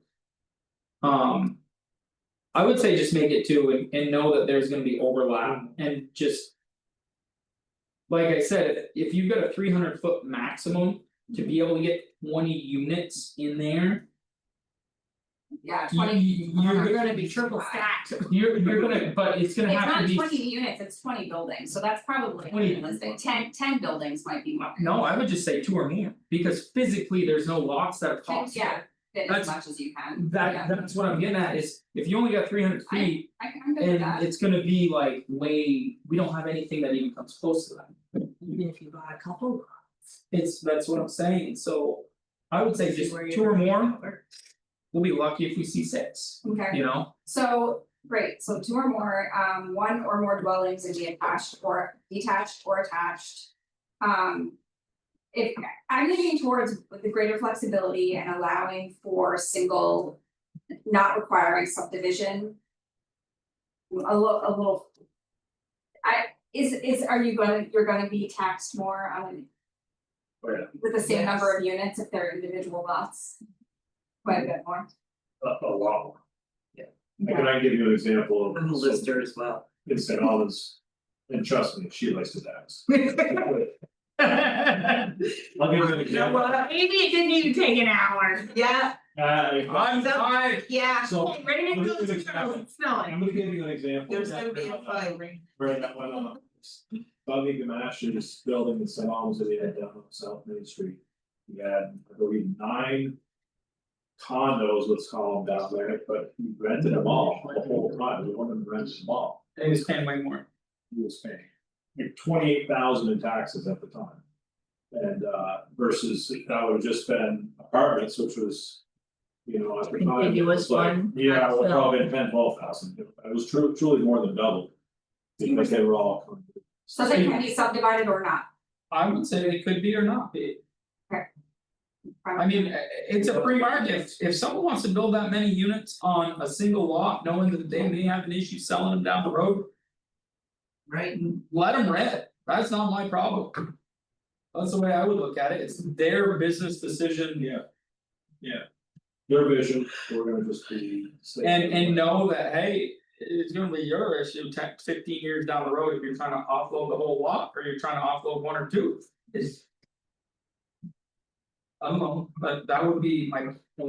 A: I would say just make it two and know that there's gonna be overlap and just. Like I said, if you've got a 300-foot maximum to be able to get 20 units in there.
D: Yeah,
A: You-
D: 20.
A: you're
B: gonna be triple stacked.
A: You're gonna, but it's gonna
D: It's
A: have to
D: not
A: be.
D: 20 units, it's 20 buildings, so that's probably
A: 20.
D: realistic, 10 buildings might be more.
A: No, I would just say 2 or more, because physically there's no lots that are
D: Ten,
A: possible.
D: yeah, fit
A: That's-
D: as much as you can.
A: That's what I'm getting at is, if you only got 300 feet.
D: I'm good with that.
A: And it's gonna be like way, we don't have anything that even comes close to that.
E: Even if you bought a couple.
A: That's what I'm saying, so. I would say just
E: Where
A: 2
E: you're
A: or more,
E: covered.
A: we'll be lucky if we see 6,
D: Okay.
A: you know?
D: So, great, so 2 or more, 1 or more dwellings in the attached or detached or attached. If I'm leaning towards the greater flexibility and allowing for single, not requiring subdivision. A little. You're gonna be taxed more on.
C: Oh, yeah.
D: With the same number
E: Yes.
D: of units if they're individual lots. Quite a bit more.
C: A lot more.
F: Yeah.
C: Can I give you an example of?
F: I'm a lister as well.
C: In St. Albans, and trust me, she likes to dance. I'll give you an
E: You know
C: example.
E: what? Maybe it didn't even take an hour. Yeah, yeah.
C: So,
E: Ready
C: let
E: to
C: me
E: go
C: give
E: to
C: you an example.
E: it's snowing.
C: I'm gonna give you an example.
F: There's gonna be a fight.
C: Right, that went on. Bobby Gamash's building in St. Albans that he had down on South Main Street. He had, I believe, 9 condos, let's call them down there, but he rented them all the whole time, he wanted to rent them all.
A: And he's paying way more.
C: He was paying like 28,000 in taxes at the time. And versus if that would have just been apartments, which was. You know, at the time, it
E: Contiguous
C: was like,
E: one,
C: yeah, it would
E: so-
C: probably been 10-12,000, it was truly more than double. Because they were all.
D: So they can be subdivided or not.
A: I would say they could be or not be. I mean, it's a free market, if someone wants to build that many units on a single lot, knowing that they may have an issue selling them down the road.
F: Right,
A: Let them rent, that's not my problem. That's the way I would look at it, it's their business decision.
C: Yeah. Their vision, we're gonna just be.
A: And know that, hey, it's gonna be your issue 10-15 years down the road if you're trying to offload the whole lot, or you're trying to offload 1 or 2, is. I don't know, but that would be my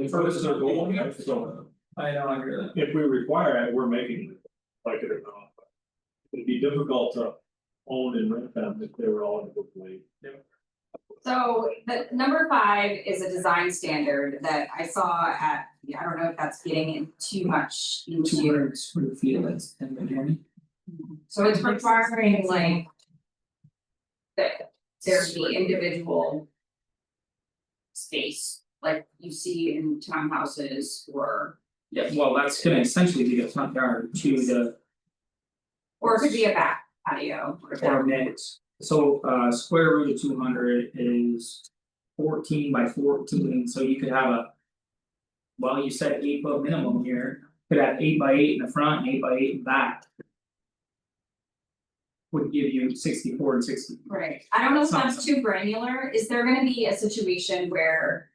A: first or goal,
C: So
A: I know, I hear that.
C: if we require it, we're making it, like it or not. It'd be difficult to own and rent them if they were all in a good way.
D: So the number 5 is a design standard that I saw at, I don't know if that's getting in too much into.
A: 200 square feet, that's 10 million.
D: So it's requiring like. That there be individual. Space, like you see in townhouses or.
A: Yeah, well, that's gonna essentially be a front yard to the
D: Or it could be a back patio or
A: or mix. So square root of 200 is 14 by 14, so you could have a. Well, you said 8-foot minimum here, could have 8 by 8 in the front and 8 by 8 in the back. Would give you 64 and 60.
D: Right, I don't know if that's too granular, is there gonna be a situation where.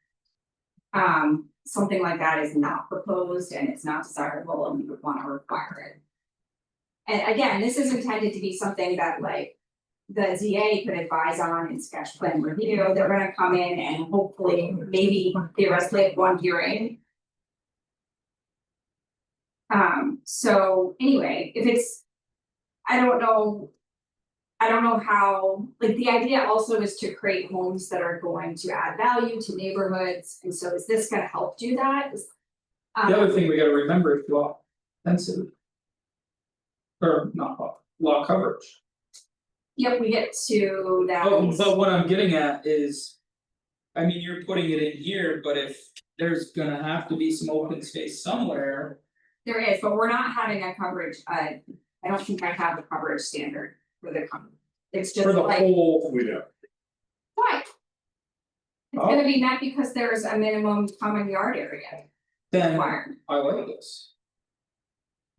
D: Something like that is not proposed and it's not desirable and we would wanna require it. And again, this is intended to be something that like. The ZA could advise on in sketch plan review, they're gonna come in and hopefully maybe theoretically at 1 hearing. So anyway, if it's. I don't know how, like, the idea also is to create homes that are going to add value to neighborhoods, and so is this gonna help do that?
A: The other thing we gotta remember is lot density. Or not lot coverage.
D: Yep, we get to that.
A: Oh, but what I'm getting at is. I mean, you're putting it in here, but if there's gonna have to be some open space somewhere.
D: There is, but we're not having a coverage, I don't think I have a coverage standard for the it's just
A: For the
D: like,
A: whole,
C: We do.
D: why? It's
A: Oh.
D: gonna be met because there's a minimum common yard area
A: then
D: required.
A: I like this.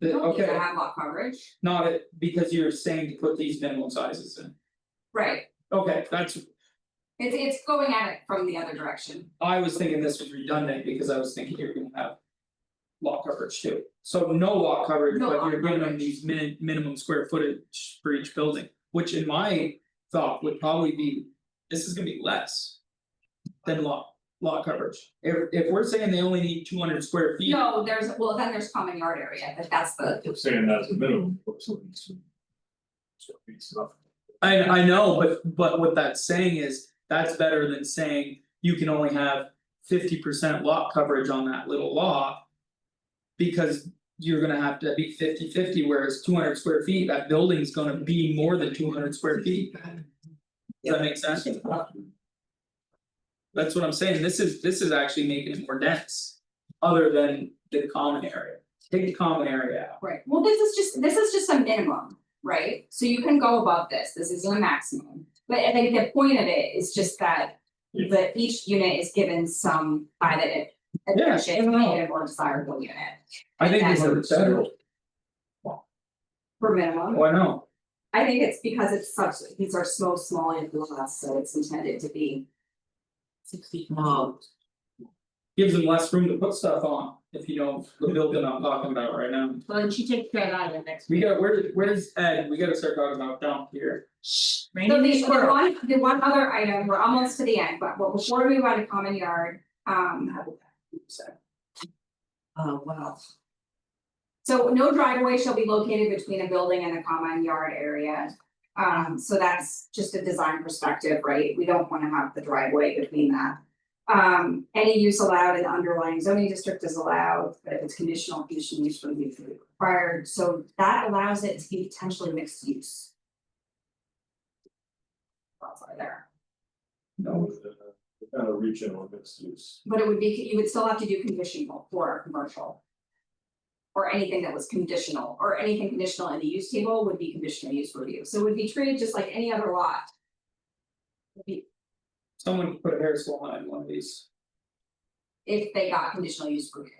D: You don't need to
A: Okay,
D: have lot coverage,
A: not it, because you're saying to put these minimum sizes in,
D: right,
A: okay, that's.
D: It's going at it from the other direction.
A: I was thinking this was redundant because I was thinking you're gonna have. Lot coverage too, so no lot coverage,
D: No
A: but
D: lot
A: you're giving them
D: coverage.
A: these minimum square footage for each building, which in my thought would probably be. This is gonna be less. Than lot coverage, if we're saying they only need 200 square feet.
D: No, then there's common yard area, but that's the,
C: I'm saying that's a minimum. So it's enough.
A: I know, but what that's saying is, that's better than saying you can only have 50% lot coverage on that little lot. Because you're gonna have to be 50-50, whereas 200 square feet, that building's gonna be more than 200 square feet. Does that make sense? That's what I'm saying, this is actually making it more dense. Other than the common area, take the common area out.
D: right, well, this is just a minimum, right? So you can go above this isn't a maximum, but I think the point of it is just that. That each unit is given some by the
A: Yeah,
D: addition or desirable unit
A: I think
D: That's
A: it's better,
D: for minimum.
A: why not?
D: I think it's because it's such, these are small lots, so it's intended to be.
E: 60.
A: Gives them less room to put stuff on, if you know the building I'm talking about right now.
E: Well, and she takes care of that in the next.
A: We got, where's Ed, we gotta start talking about down here.
D: So
E: Raining
D: the
E: squirrel.
D: one other item, we're almost to the end, but before we go on to common yard,
F: Oh, wow.
D: so no driveway shall be located between a building and a common yard area. So that's just a design perspective, right? We don't wanna have the driveway between that. Any use allowed in the underlying zoning district is allowed, but if it's conditional use would be required, so that allows it to be potentially mixed use. Thoughts are there,
A: No,
C: Kind of reaching on mixed use.
D: but it would be, you would still have to do conditional for commercial. Or anything that was conditional, or anything conditional in the use table would be conditional use review, so it would be treated just like any other lot. Would be
A: someone could put a hair salon in one of these.
D: if they got conditional use review.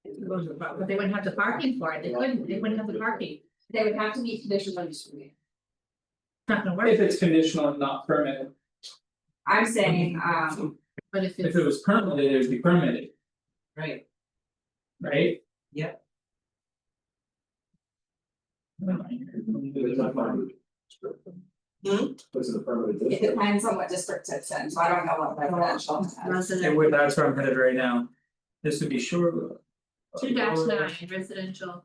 E: But they wouldn't have the parking for it, they wouldn't have the parking,
D: They would have to meet conditional use review.
E: it's not gonna work,
A: If it's conditional and not permitted,
D: I'm saying,
E: but if
A: if
E: it's.
A: it was permitted, it would be permitted,
F: Right,
A: right?
F: Yep.
C: What's the permanent
D: it
C: district?
D: depends on what district it's in, so I don't know what residential has.
A: It
E: Residential,
A: would, that's where I'm headed right now. This would be short.
E: 2-9 residential.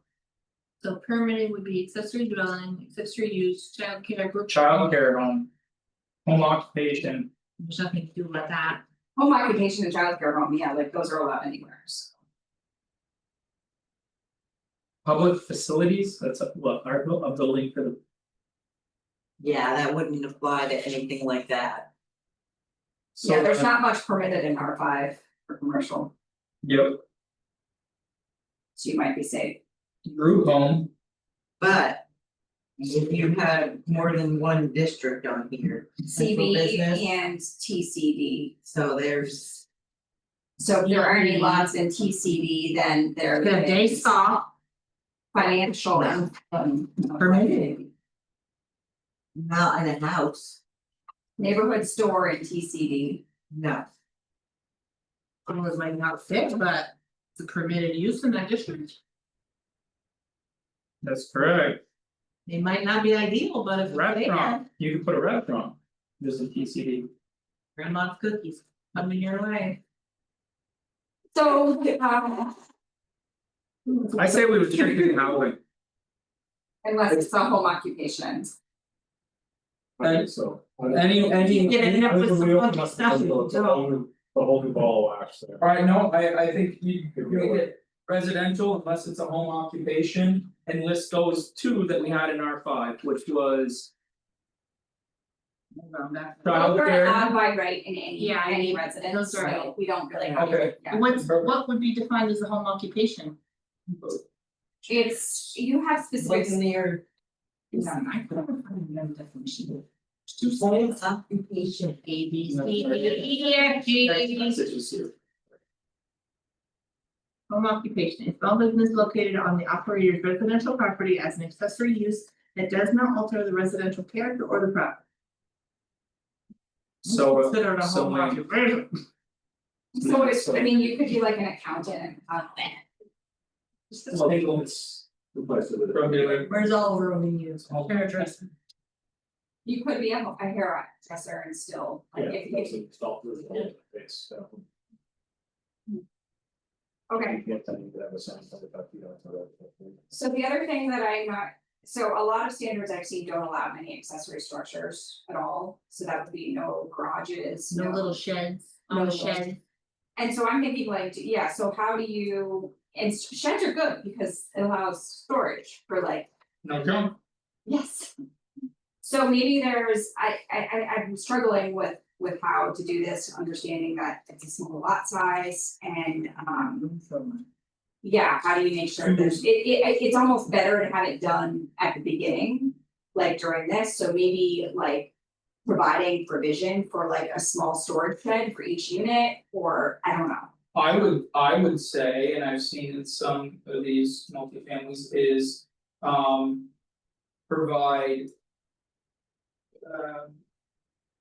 E: So permitted would be accessory dwelling, accessory use, childcare, group.
A: Childcare home. Home occupation,
E: There's nothing to do with that.
D: Home occupation and childcare home, yeah, like those are allowed anywhere, so.
A: public facilities, that's a building for the,
F: yeah, that wouldn't apply to anything like that.
A: so.
D: Yeah, there's not much permitted in R5 for commercial,
A: Yep,
D: so you might be safe.
A: group home,
F: But. If you had more than one district on here, central
D: CB
F: business,
D: and TCD,
F: so there's.
D: so if there are any lots in TCD, then there
E: The day
D: is
E: spa,
D: financial
F: No.
E: Permitted.
F: Not in a house,
D: neighborhood store in TCD.
F: no,
E: it might not fit, but it's a permitted use in that district.
A: that's correct,
E: They might not be ideal, but if it's there,
A: restaurant, you could put a restaurant, this is TCD.
E: grandma's cookies coming your way.
D: So,
A: I say we restrict it in housing,
D: unless it's a home occupation,
C: I think so.
A: any.
E: You end up with some
C: We open
E: funky
C: up
E: stuff.
C: the whole new ball of wax there.
A: Alright, no, I think you make it residential unless it's a home occupation and list those two that we had in R5, which was.
E: Around that.
D: those are
A: Childcare,
D: allowed by right in
E: Yeah,
D: any residence,
E: those are-
D: so we don't really have.
A: Okay.
D: Yeah.
E: What would be defined as a home occupation?
D: It's, you have specific.
F: what's near
E: I couldn't find the definition.
F: home occupation.
E: A B C D E F G.
A: messages here.
E: Home occupation, if all business located on the operator's residential property as an accessory use It does not alter the residential character or the property.
A: So
E: Considered a
A: so
E: home
A: when-
E: occupation.
D: So it's, I mean, you could be like an accountant,
A: Singles
C: Replace it with.
A: from doing.
E: Where's all room used, hairdresser.
D: you could be a hairdresser and still, like,
C: Yeah,
D: if
C: that's
D: you,
C: installed through the whole face, so.
D: okay.
C: You could have a sign for the back, you know, so that-
D: So the other thing that I'm not, so a lot of standards I've seen don't allow many accessory structures at all, so that would be no garages,
E: No little sheds, on
D: No
E: the shed,
D: And so I'm thinking like, yeah, so how do you, and sheds are good because it allows storage for like,
A: No jump.
D: yes. So maybe there's, I'm struggling with how to do this, understanding that it's a small lot size and yeah, how do you make sure there's, it's almost better to have it done at the beginning, like during this, so maybe like. Providing provision for like a small storage shed for each unit, or I don't know.
A: I would say, and I've seen in some of these multifamilies is provide.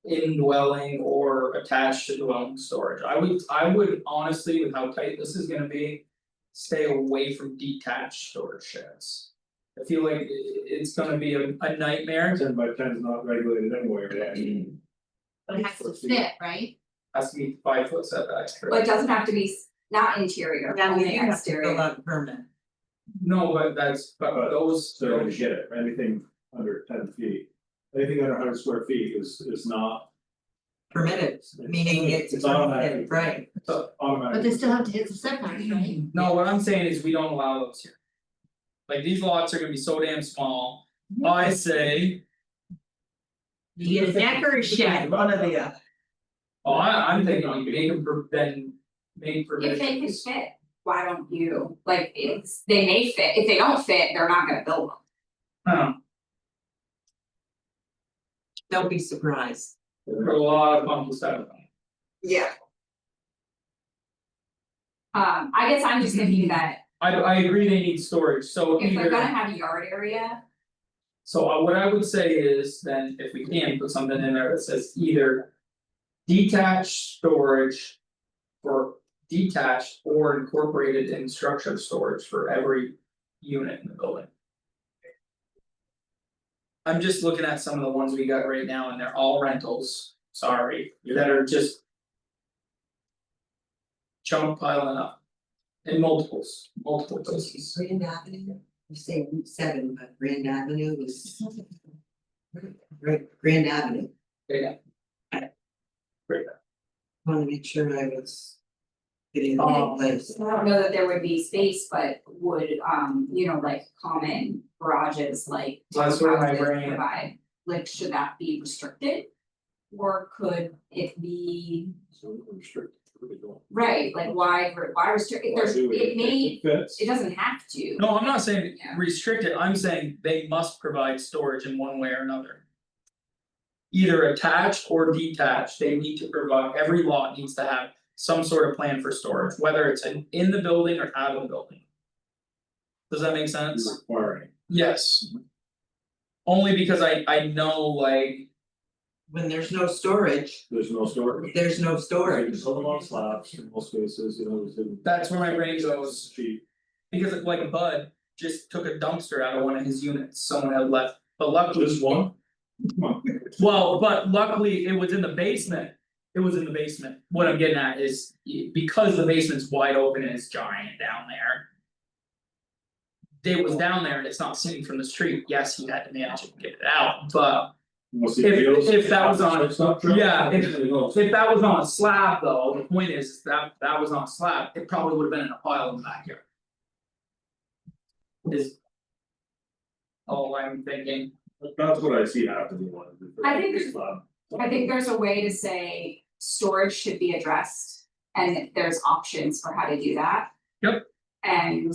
A: Indwelling or attached to dwelling storage, I would honestly, with how tight this is gonna be. Stay away from detached storage sheds. I feel like it's gonna be a nightmare,
C: 10 by 10 is not regulated anywhere, yeah.
E: but it has to fit, right?
A: has to be 5 foot setbacks.
D: But it doesn't have to be not interior,
F: Now,
D: only
F: you have to
D: exterior.
F: fill out a permit.
A: No, but
C: But
A: those.
C: So to get it, anything under 10 feet, anything under 100 square feet is not.
F: Permitted, meaning it's
C: automatic.
F: right,
C: It's automatic.
E: But they still have to hit the setbacks, right?
A: No, what I'm saying is we don't allow those here. Like these lots are gonna be so damn small, I say,
E: You get a deck or a shed,
F: one of the other.
A: oh, I'm thinking we make them make
D: If they can
A: provisions.
D: fit, why don't you, like, it's, they may fit, if they don't fit, they're not gonna build them.
A: Huh,
F: Don't be surprised.
A: for a lot of pumpkin stuff.
F: Yeah.
D: I guess I'm just thinking that
A: I agree they need storage, so
D: if they're
A: either,
D: gonna have a yard area,
A: so what I would say is then if we can put something in there that says either. Detached storage. For detached or incorporated in structured storage for every unit in the building. I'm just looking at some of the ones we got right now and they're all rentals, sorry, that are just. Chunk piling up. In multiple places.
F: Grand Avenue, you say Route 7, but Grand Avenue was. Right, Grand Avenue,
A: Yeah. Great.
F: wanna make sure I was. Getting the
A: Oh.
F: right place.
D: I don't know that there would be space, but would, you know, like common garages, like.
A: That's where my
D: townhouses
A: brain-
D: Provide, like, should that be restricted? Or could it be,
C: So restricted, really don't.
D: right, like why restrict, if there's,
C: Why do we?
D: it may,
C: Fits.
D: it doesn't have to.
A: No, I'm not saying
D: Yeah.
A: restrict it, I'm saying they must provide storage in one way or another. Either attached or detached, they need to provide, every lot needs to have some sort of plan for storage, whether it's in the building or out of the building. Does that make sense?
C: Requiring.
A: Yes. Only because I know like,
F: When there's no storage,
C: There's no storage.
F: there's no
C: You
F: storage.
C: just hold them on slabs in most cases, you know,
A: that's where my brain goes,
C: Cheap.
A: because like Bud just took a dumpster out of one of his units, someone had left, but luckily.
C: Just one? Come on.
A: Well, but luckily it was in the basement. It was in the basement. What I'm getting at is because the basement's wide open and it's giant down there. It was down there and it's not seen from the street. Yes, he had to manage it and get it out, but
C: Once it
A: If-
C: feels-
A: if that was on-
C: It's not true.
A: yeah, if-
C: It goes.
A: if that was on a slab though, the point is that was on a slab, it probably would have been in a pile in the backyard. Is. All I'm thinking,
C: That's what I see happening one.
D: I think I think there's a way to say storage should be addressed and there's options for how to do that.
A: Yep.
D: And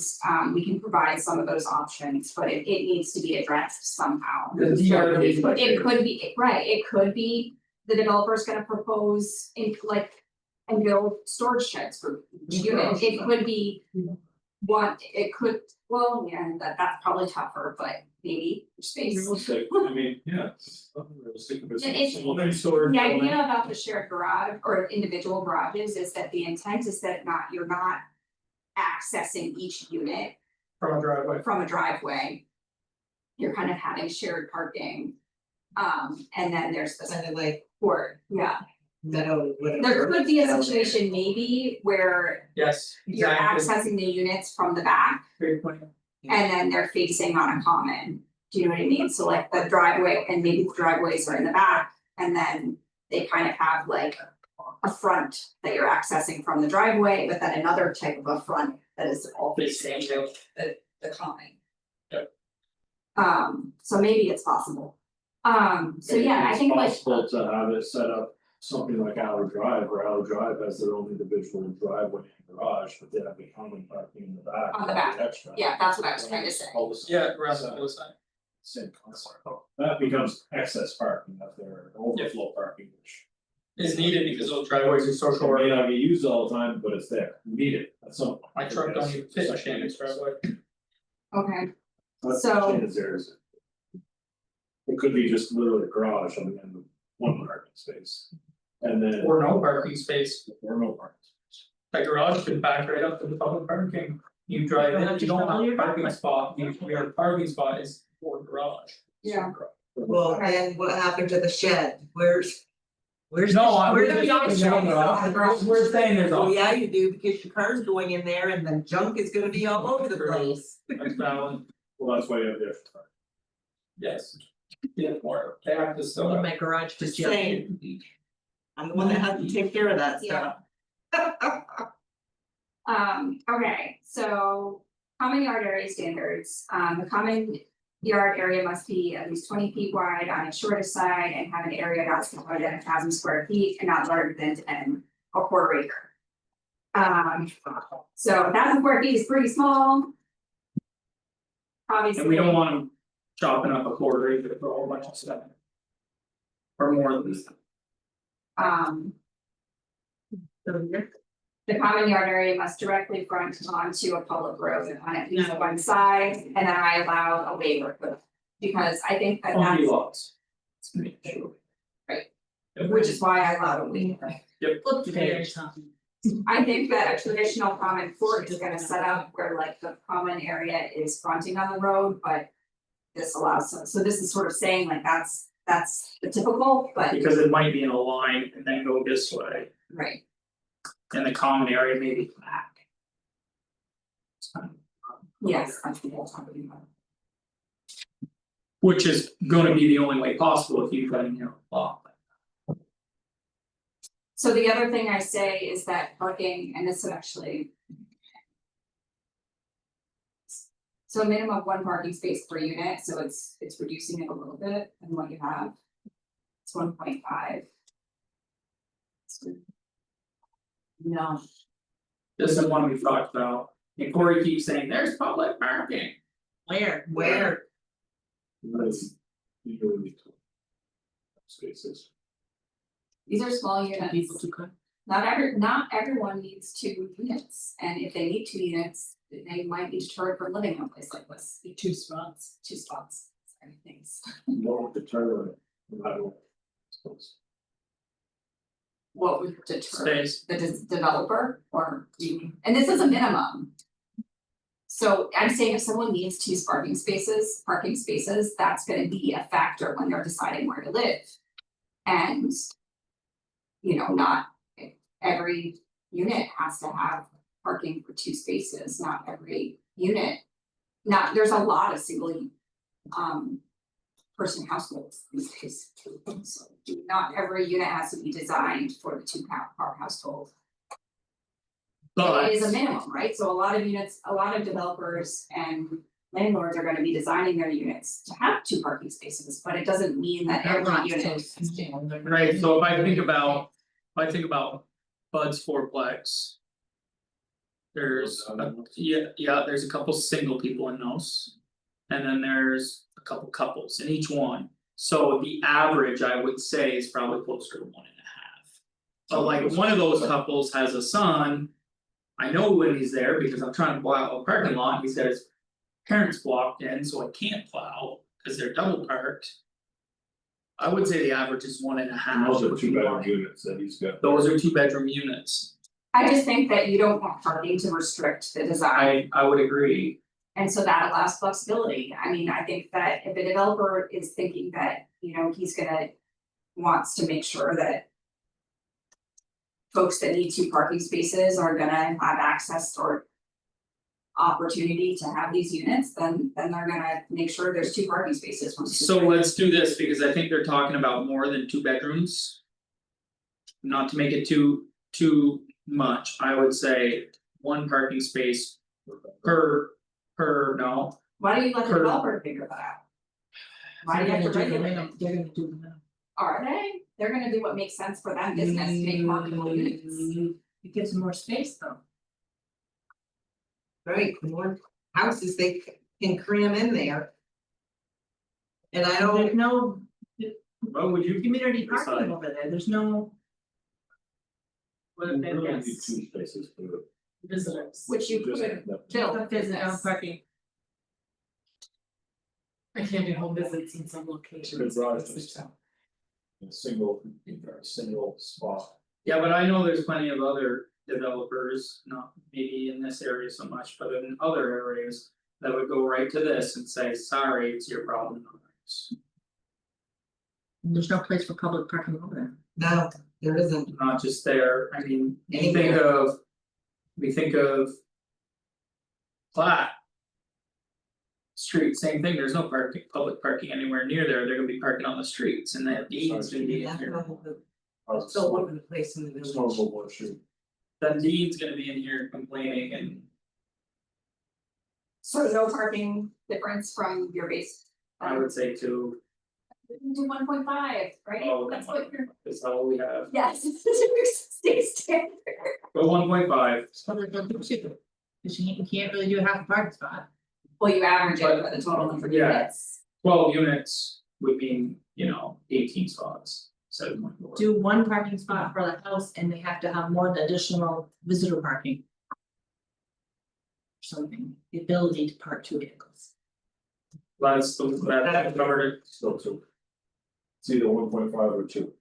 D: we can provide some of those options, but it needs to be addressed somehow.
A: The DRB.
D: But it could be, right, it could be the developer's gonna propose in like. And build storage sheds for each unit, it could be. What, it could, well, yeah, that's probably tougher, but maybe, space.
C: Realistic, I mean, yeah, it's unrealistic, but
D: Yeah,
C: it's.
D: it's-
A: Well, storage
D: The
A: building.
D: idea about the shared garage or individual garages is that the intent is that you're not accessing each unit
A: From a driveway.
D: from a driveway. You're kind of having shared parking. And then there's the
F: Kind of like
D: court, yeah,
F: meadow, whatever.
D: there could be a situation maybe where
A: Yes,
D: you're
A: exactly,
D: accessing the units from the back.
A: great point.
D: And then they're facing on a common, do you know what I mean? So like the driveway and maybe the driveways are in the back and then they kind of have like. A front that you're accessing from the driveway, but then another type of a front that is all facing the common.
A: Yep.
D: So maybe it's possible. So yeah, I think like,
C: It's possible to have it set up something like Our Drive, where Our Drive has their own individual driveway and garage, but they have the common parking in the back.
D: On the back.
C: Extra.
D: yeah, that's what I was trying to say.
C: All the same.
A: Yeah, around the other side.
C: Same concept, that becomes excess parking up there, overflow parking, which.
A: Is needed because those driveways are so
C: It
A: short.
C: may not get used all the time, but it's there, you need it at some. point.
A: My truck don't even fit in Shannon's driveway.
D: Okay,
C: That's
D: So-
C: the change there is. It could be just literally a garage on the end of one parking space. And then,
A: Or no parking space,
C: or no parking space.
A: that garage could back right up to the public parking. You drive in, you don't have a parking spot, your parking spot is for garage.
D: yeah,
F: Well, then what happened to the shed? Where's
A: No,
F: where
A: we're
F: do we
A: just,
F: go?
A: we're saying there's
F: Oh,
A: a,
F: yeah, you do, because your car's going in there and then junk is gonna be all over the place.
A: that's valid,
C: Well, that's why you have the extra parking.
A: yes. Yeah, more, they have to still.
E: In my garage to
F: Just
E: jump
F: saying.
E: in.
F: I'm the one that has to take care of that
D: Yeah.
F: stuff.
D: Okay, so common yard area standards, the common yard area must be at least 20 feet wide on its shortest side and have an area not smaller than 1,000 square feet and not larger than a quarter acre. So 1,000 square feet is pretty small. Obviously.
A: And we don't want them chopping up a quarter acre for a whole bunch of stuff. Or more than this.
D: The common yard area must directly front onto a public road on at least one side, and then I allow a waiver for. Because I think that
A: Funky
D: that's,
A: lots. It's gonna be true.
D: Right.
A: Yep.
D: which is why I allowed a waiver.
E: Flip the page.
D: I think that a traditional common court is gonna set up where like the common area is fronting on the road, but. This allows, so this is sort of saying like that's the typical, but
A: Because it might be in a line and then go this way,
D: right,
A: and the common area may be back. It's kind of-
D: yes, that's what I'm talking about.
A: Which is gonna be the only way possible if you put in your law.
D: So the other thing I say is that parking, and this would actually. So a minimum of one parking space per unit, so it's reducing it a little bit than what you have. It's 1.5. No,
A: This is one we've talked about, and Corey keeps saying, there's public parking.
F: Where?
C: That's usually spaces.
D: these are small units.
E: People to come.
D: Not everyone needs 2 units, and if they need 2 units, they might be deterred from living in a place like this.
E: 2 spots.
D: 2 spots, sorry, thanks.
C: Won't deter it, I don't suppose.
D: What would deter
A: Space.
D: the developer or you, and this is a minimum. So I'm saying if someone needs 2 parking spaces, that's gonna be a factor when they're deciding where to live. And. You know, not every unit has to have parking for 2 spaces, not every unit. There's a lot of single person households these days. So not every unit has to be designed for the 2-car household.
A: But
D: It is a minimum, right? So a lot of units, a lot of developers and landlords are gonna be designing their units to have 2 parking spaces, but it doesn't mean that every unit has to.
A: right, so if I think about Bud's fourplex. There's there's a couple single people in those. And then there's a couple couples in each one, so the average I would say is probably closer to 1.5. But like one of those couples has a son. I know when he's there because I'm trying to buy a parking lot, he says. parents blocked in, so I can't plow, cause they're double parked. I would say the average is 1.5.
C: And those are
A: would be
C: 2-bedroom
A: mine.
C: units that he's got.
A: Those are 2-bedroom units,
D: I just think that you don't want parking to restrict the design,
A: I would agree,
D: and so that allows flexibility. I mean, I think that if a developer is thinking that, he's gonna. Wants to make sure that. Folks that need 2 parking spaces are gonna have access or. Opportunity to have these units, then they're gonna make sure there's 2 parking spaces.
A: so let's do this, because I think they're talking about more than 2 bedrooms. Not to make it too much, I would say 1 parking space per no,
D: Why do you let the
A: Per-
D: developer figure that out? Why do you have to regulate it?
E: They're gonna do the minimum.
D: Are they? They're gonna do what makes sense for them business, to make marketable units.
E: It gives them more space though.
F: Right, more houses they can cram in there. And I don't,
E: There's no
A: what would you
E: community
A: decide?
E: parking over there, there's no. What if
C: You
E: they
C: really
E: have
C: need 2 spaces for it.
E: visitors?
D: Which you
C: Just
D: could
C: end up-
D: build
E: Don't visit, no
D: business.
E: parking. I can't do home visits in some
C: Good
E: locations.
C: drive, just a single spot.
A: Yeah, but I know there's plenty of other developers, not maybe in this area so much, but in other areas. That would go right to this and say, sorry, it's your problem, not ours.
E: There's no place for public parking over there.
F: no, there isn't.
A: Not just there, I mean, you think
F: Anywhere.
A: of. We think of. Platt. Street, same thing, there's no parking, public parking anywhere near there, they're gonna be parking on the streets and that Dean's gonna be in
F: That's
A: here.
F: So all over the place in the village.
C: Snowmobile issue.
A: Then Dean's gonna be in here complaining and
D: So no parking difference from your base.
A: I would say too,
D: Do 1.5, right?
A: Oh,
D: That's what you're,
A: that's all we have,
D: yes, it's your state standard.
A: but 1.5.
E: Public parking too. Cause you can't really do half a parking spot.
D: Well, you average it for the total number of
A: Yeah.
D: units.
A: 12 units would mean, 18 spots, 7.4.
E: Do 1 parking spot for the house and they have to have more additional visitor parking. Something, the ability to park 2 vehicles.
A: That covered it,
C: Still 2. It's either 1.5 or 2.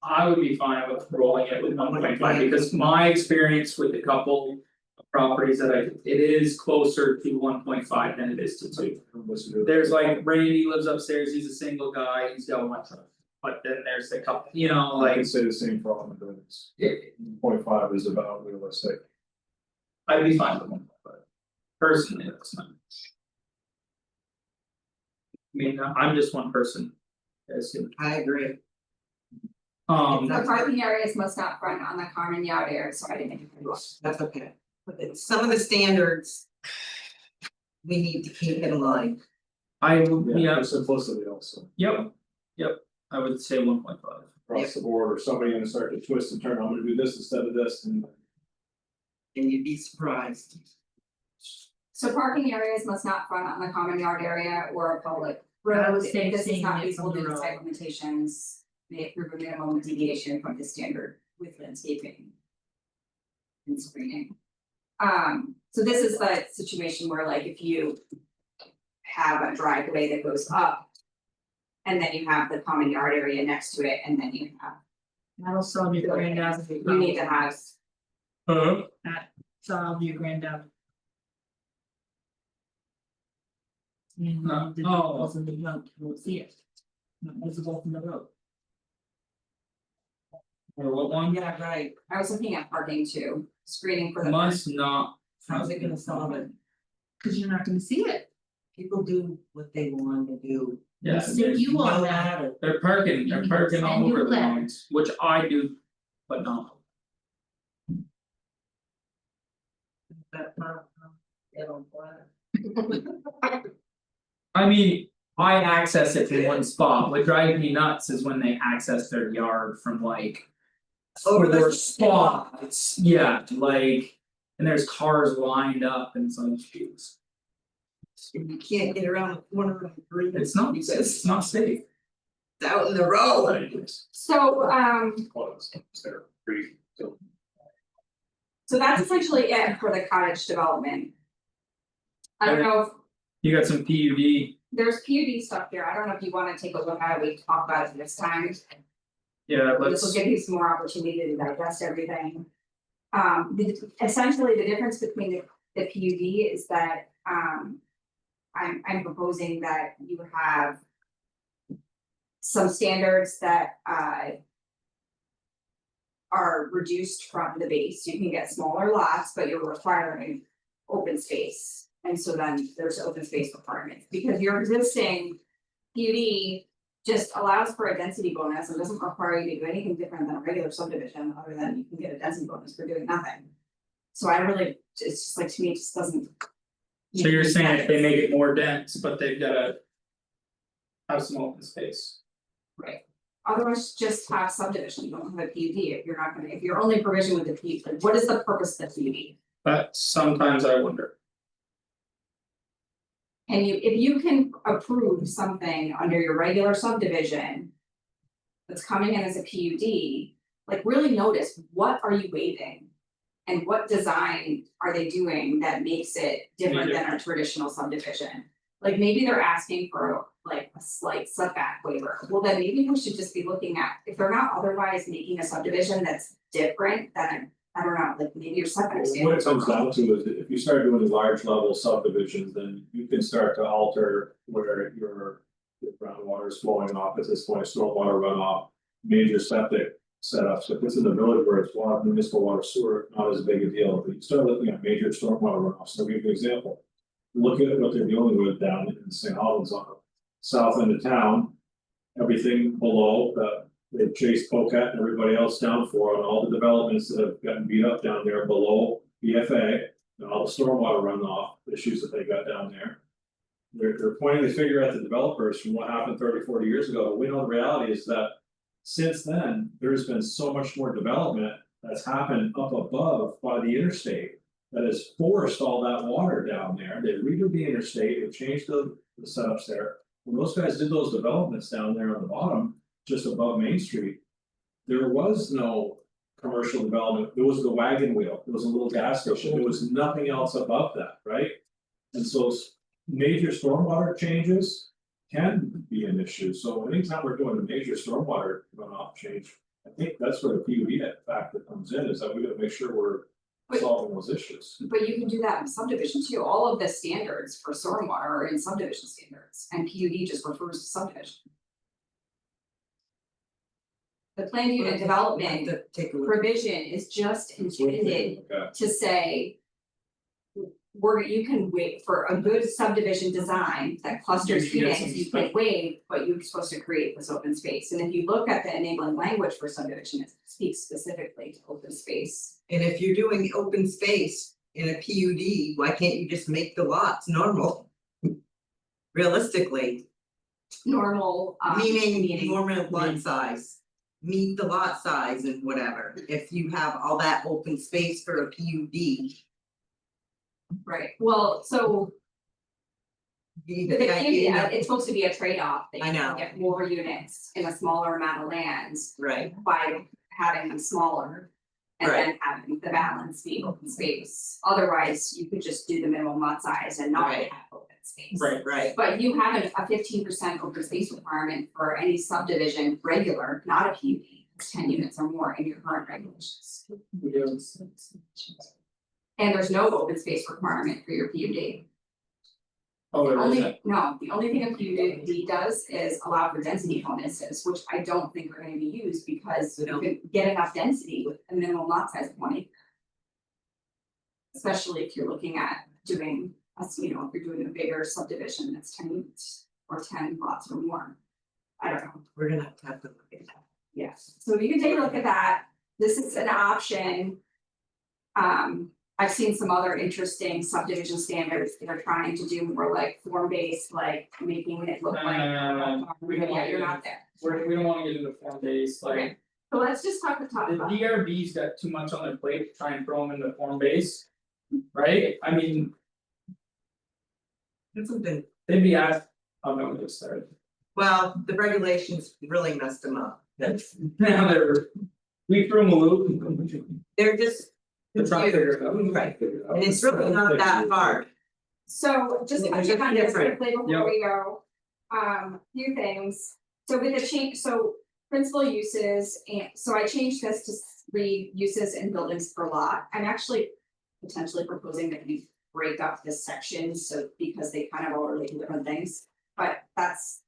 A: I would be fine with rolling it with 1.5 because my experience with a couple. Of properties that it is closer to 1.5 than it is to 2. There's like Randy lives upstairs, he's a single guy, he's got 1 truck. But then there's a couple,
C: I
A: like,
C: can say the same problem, but it's 0.5 is about realistic.
A: I'd be fine with 1.5. Personally, that's not. I mean, I'm just one person. As in,
F: I agree.
D: The parking areas must not front on the common yard area, so I didn't think it was.
F: That's okay. But it's some of the standards. We need to keep in line.
A: yeah,
C: For simplicity also,
A: yep, I would say 1.5.
C: across the board, or somebody gonna start to twist and turn, I'm gonna do this instead of this, and.
F: And you'd be surprised.
D: So parking areas must not front on the common yard area or a public
E: I
D: road,
E: would
D: if
E: say
D: this is
E: seeing
D: not
E: it
D: feasible
E: from the
D: due to
E: road.
D: site limitations. May approve a minimum deviation from the standard with landscaping. And screening. So this is the situation where like if you. Have a driveway that goes up. And then you have the common yard area next to it, and then you have,
E: That'll solve your granddad's.
D: you need to have.
E: Solve your granddad. And
A: No.
E: the vehicles in the road, you won't see it. Not visible from the road.
A: Or what one?
F: Yeah, right.
D: I was looking at parking too, screening for the.
A: Must not.
F: How's it gonna solve it?
E: Cause you're not gonna see it.
F: People do what they want to do.
A: Yeah,
E: Stick you on that.
A: they're parking
E: And
A: all
E: you
A: over the
E: let-
A: lines, which I do, but not.
F: But they don't want
A: I mean, I access it from one spot, what drives me nuts is when they access their yard from like.
F: Over the
A: four spots, yeah, like, and there's cars lined up and it's like, jeez.
F: You can't get around the corner of the green.
A: It's not safe.
F: It's out in the road.
D: So
C: They're pretty,
D: so that's essentially it for the cottage development. I don't know if
A: You got some PUD,
D: there's PUD stuff here, I don't know if you wanna take a look at it, we can talk about it this time.
A: yeah,
D: This will
A: let's,
D: give you some more opportunity to digest everything. Essentially, the difference between the PUD is that, I'm proposing that you have. Some standards that, are reduced from the base, you can get smaller lots, but you're requiring open space. And so then there's open space requirements, because your existing PUD just allows for a density bonus and doesn't require you to do anything different than a regular subdivision, other than you can get a density bonus for doing nothing. So I really, it's just like, to me, it just doesn't.
A: so you're saying if they make it more dense, but they've gotta. Have some open space.
D: Right, otherwise just have subdivision, you don't have a PUD, if you're not gonna, if your only provision with the PUD, like, what is the purpose of the PUD?
A: But sometimes I wonder,
D: And if you can approve something under your regular subdivision. That's coming in as a PUD, like really notice, what are you waiving? And what design are they doing that makes it different than a traditional subdivision? Like maybe they're asking for like a slight setback waiver, well then maybe we should just be looking at, if they're not otherwise making a subdivision that's different, then. I don't know, like maybe your setback
C: What it
D: standards.
C: comes down to is that if you start doing large level subdivisions, then you can start to alter where your groundwater is flowing off at this point, stormwater runoff. Major septic setups, if it's in the village where it's water, municipal water sewer, not as big a deal, but you start looking at major stormwater runoffs, so I'll give you an example. Look at what they're dealing with down in St. Albans on the south end of town. Everything below the, they've chased Pocat and everybody else down for, and all the developments that have gotten beat up down there below BFA. And all the stormwater runoff issues that they got down there. They're pointing the finger at the developers from what happened 30, 40 years ago, but we know the reality is that. Since then, there's been so much more development that's happened up above by the interstate. That has forced all that water down there, they redid the interstate, they changed the setups there. When those guys did those developments down there on the bottom, just above Main Street. There was no commercial development, there was the wagon wheel, there was a little gas station, there was nothing else above that, right? And so major stormwater changes can be an issue, so anytime we're doing a major stormwater runoff change. I think that's where the PUD factor comes in, is that we gotta make sure we're solving those issues.
D: But you can do that in subdivision too, all of the standards for stormwater are in subdivision standards, and PUD just refers to subdivision. The plan unit development
F: To take a look.
D: provision is just intended
C: Okay.
D: to say. You can wait for a good subdivision design that clusters
A: You get
D: units,
A: some
D: you can waive, but you're supposed to create this open space, and if you look at the enabling language for subdivision, it speaks specifically to open space.
F: And if you're doing open space in a PUD, why can't you just make the lots normal? Realistically,
D: Normal,
F: meaning normal lot size. Meet the lot size and whatever, if you have all that open space for a PUD.
D: right, well, so
F: you
D: the
F: got-
D: thing, it's supposed to be a trade-off, that
F: I
D: you
F: know.
D: can get more units in a smaller amount of lands
F: Right,
D: by having them smaller. And then having the balance be open space, otherwise you could just do the minimum lot size and not
F: Right.
D: have open space.
F: right,
D: But you have a 15% open space requirement for any subdivision regular, not a PUD, it's 10 units or more in your current regulations. And there's no open space requirement for your PUD.
A: oh, there
D: Only,
A: isn't,
D: the only thing a PUD does is allow for density bonuses, which I don't think are gonna be used because you
F: No.
D: can get enough density with a minimum lot size of 20. Especially if you're looking at doing, if you're doing a bigger subdivision that's 10 units or 10 lots or more. I don't know,
F: we're gonna have to look at that.
D: yes, so you can take a look at that, this is an option. I've seen some other interesting subdivision standards that are trying to do more like form-based, like making it look like.
A: we don't
D: Yeah,
A: wanna
D: you're
A: get
D: not there.
A: we don't wanna get into form base, like.
D: Okay. So let's just talk
A: The
D: about.
A: DRB's got too much on their plate to try and throw them into form base. Right, I mean,
F: It's something,
A: they'd be asked, oh no, we just started.
F: well, the regulations really messed them up, that's,
A: Now they're, we threw them a loop.
F: they're just.
A: They're trying to figure it out.
F: Right, and it's really not that hard.
D: So just
F: Yeah,
D: touching
F: just
D: on this
F: different.
D: quickly before we go. Few things, so with the change, so principal uses, and so I changed this to 3 uses and buildings per lot. I'm actually potentially proposing that we break up this section, so because they kind of all relate to different things, but that's.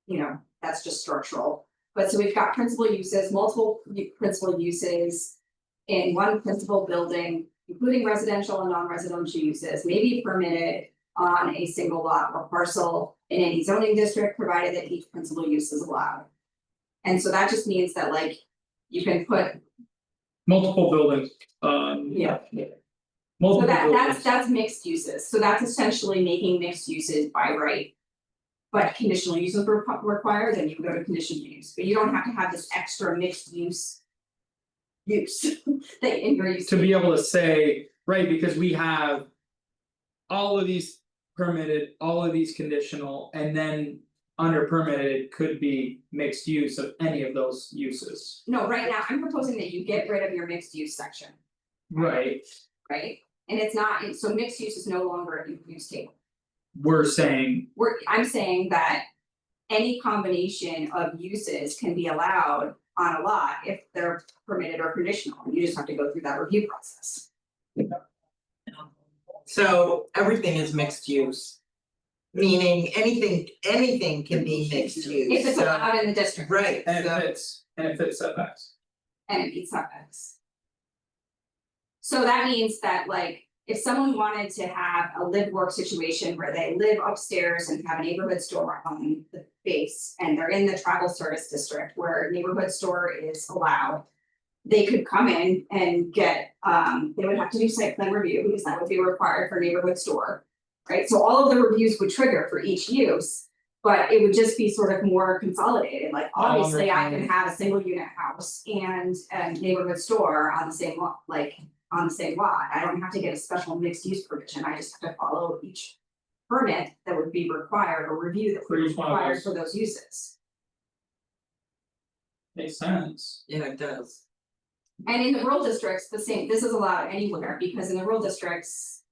D: You know, that's just structural, but so we've got principal uses, multiple principal uses. In one principal building, including residential and non-residential uses, may be permitted on a single lot or parcel in any zoning district, provided that each principal use is allowed. And so that just means that like, you can put,
A: multiple buildings,
D: yeah, so
A: multiple
D: that
A: buildings.
D: that's mixed uses, so that's essentially making mixed uses by right. But conditional uses were required, then you can go to conditional use, but you don't have to have this extra mixed use. Use that in your use.
A: To be able to say, right, because we have. All of these permitted, all of these conditional, and then under permitted could be mixed use of any of those uses.
D: No, right now, I'm proposing that you get rid of your mixed use section,
A: Right,
D: right? And it's not, so mixed use is no longer a use table.
A: we're saying,
D: I'm saying that. Any combination of uses can be allowed on a lot if they're permitted or conditional, you just have to go through that review process.
F: So everything is mixed use. Meaning anything can be mixed use,
D: If it's
F: so-
D: allowed in the district.
F: Right,
A: and
F: so-
A: it fits setbacks.
D: And it meets setbacks. So that means that like, if someone wanted to have a live work situation where they live upstairs and have a neighborhood store on the base. And they're in the travel service district where neighborhood store is allowed. They could come in and get, they would have to do site plan review because that would be required for neighborhood store. Right, so all of the reviews would trigger for each use. But it would just be sort of more consolidated, like obviously I can have a single unit house and a neighborhood store on the same lot, like. On the same lot, I don't have to get a special mixed use provision, I just have to follow each. Permit that would be required or review that
A: For
D: would be
A: each one of
D: required
A: those.
D: for those uses.
A: Makes sense.
F: Yeah, it does.
D: And in the rural districts, the same, this is allowed anywhere, because in the rural districts.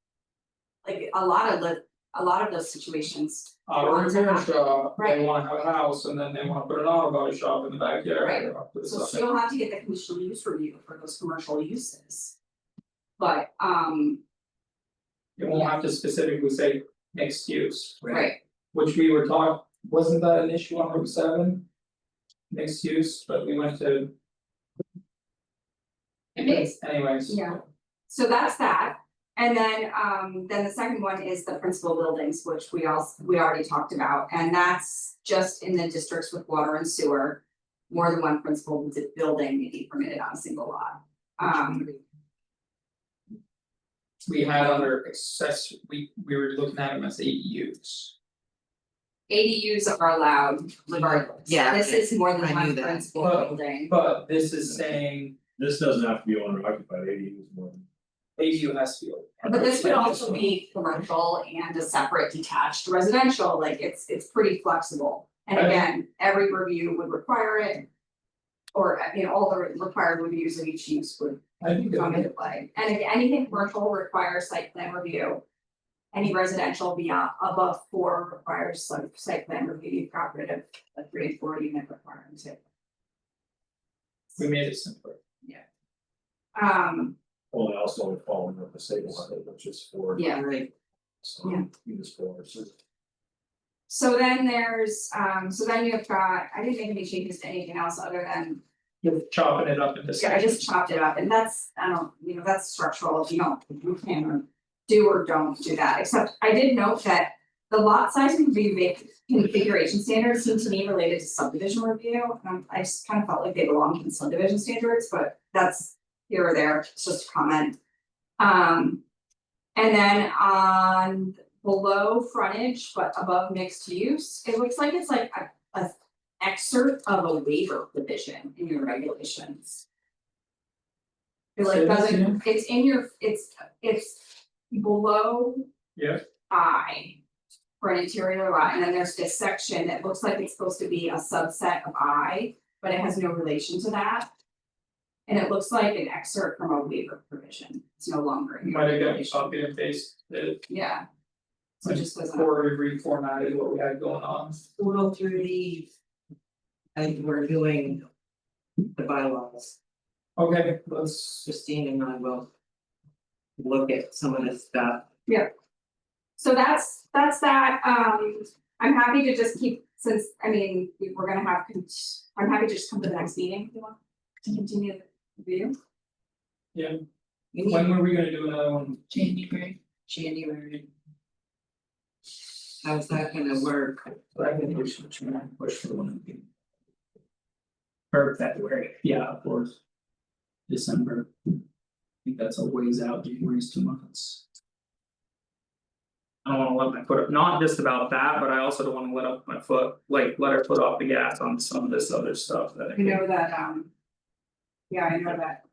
D: Like a lot of those situations.
A: Auto repair shop, they
D: Right.
A: wanna have a house and then they wanna put an auto body shop in the backyard.
D: Right.
A: or up to the
D: So
A: side.
D: you'll have to get the conditional use review for those commercial uses. But
A: It won't have to specifically say mixed use,
D: right,
A: which we were taught, wasn't that an issue on Route 7? Mixed use, but we went to.
D: It makes-
A: Anyways.
D: yeah. So that's that, and then the second one is the principal buildings, which we already talked about, and that's just in the districts with water and sewer. More than one principal building may be permitted on a single lot.
A: We had under access, we were looking at them as ADUs.
D: ADUs are allowed regardless.
F: Yeah,
D: This is more than
F: I knew
D: one
F: that.
D: principal
A: But-
D: building.
A: But this is saying
C: This doesn't have to be owner occupied, ADU is more than.
A: ADU has to be.
D: But this could also be commercial and a separate detached residential, like it's pretty flexible. And
A: Okay.
D: again, every review would require it. Or, you know, all the required reviews of each use would
A: I think
D: come
A: that
D: into play, and if anything commercial requires site plan review. Any residential beyond above 4 requires some site plan review, you've got rid of a 3 and 4 unit requirement too.
A: we made it simpler.
C: Well, and also following up the stable line, which is for.
D: Yeah.
F: Right.
C: So,
D: Yeah.
C: Units for, so.
D: So then there's, so then you've got, I didn't make any changes to anything else other than,
A: You're chopping it up into
D: yeah, I just chopped it up, and that's, I don't, you know, that's structural, you can do or don't do that, except I did note that. The lot size configuration standards seem to me related to subdivision review, and I just kind of felt like they belonged in subdivision standards, but that's here or there, it's just a comment. And then on below frontage but above mixed use, it looks like it's like a excerpt of a waiver provision in your regulations. It
A: Say
D: like
A: this
D: doesn't,
A: again?
D: it's in your, it's below
A: Yeah.
D: I. For an interior lot, and then there's this section that looks like it's supposed to be a subset of I, but it has no relation to that. And it looks like an excerpt from a waiver provision, it's no longer in
A: You
D: your
A: might have gotten
D: regulation.
A: copy and paste it.
D: Yeah. So just was
A: Or we reformatted what we had going on.
F: We'll go through these. And we're doing. The bylaws,
A: Okay, let's
F: Christine and I will. Look at some of this stuff.
D: So that's that, I'm happy to just keep, since, I mean, if we're gonna have, I'm happy to just come to the next meeting, if you want. To continue the video.
A: yeah,
F: You need
A: when were we gonna do another one?
E: January.
F: January. How's that gonna work?
A: I think we should try and push for one. Or February, yeah, of course. December. I think that's a ways out, January's 2 months. I don't wanna let my foot up, not just about that, but I also don't wanna let up my foot, like, let our foot off the gas on some of this other stuff that I
D: I
A: think.
D: know that, yeah, I know that.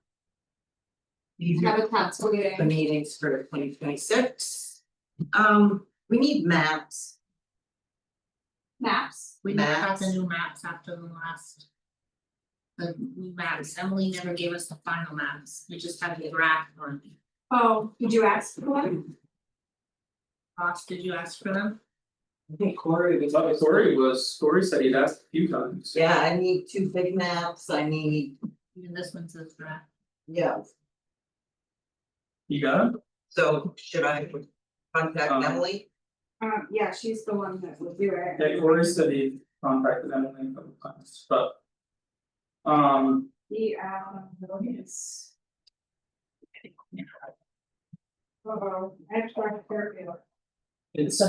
F: These are
D: Habitat's
F: the
D: waiting.
F: meetings for 2026. We need maps.
D: Maps.
E: We never got the
F: Maps.
E: new maps after the last. The new maps, Emily never gave us the final maps, we just had the draft one.
D: Oh, did you ask for one?
E: Ross, did you ask for them?
F: I think Corey was.
A: Corey said he'd asked a few times.
F: Yeah, I need 2 big maps, I need,
E: Even this one says draft.
F: yeah,
A: You got it?
F: so should I contact Emily?
D: Yeah, she's the one that will do it.
A: Yeah, Corey said he contacted Emily a couple times, but.
D: The yes. Oh, I tried to Fairfield.
A: It's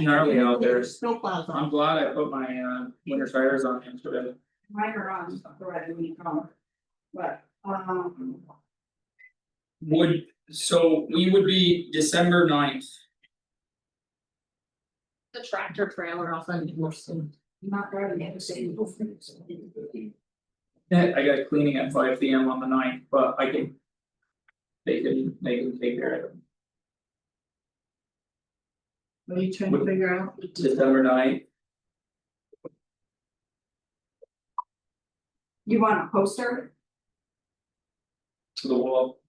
A: gnarly out there,
E: Snow plows
A: I'm
E: on.
A: glad I put my winter tires on yesterday.
D: Mine are on, the red when you come. But,
A: So we would be December 9th.
E: The tractor trailer off on Worston.
D: not driving it,
A: Yeah, I got cleaning at 5 PM on the 9th, but I can. They can take care of it.
E: What are you trying to figure out?
A: December 9th,
D: You want a poster?
A: to the wall.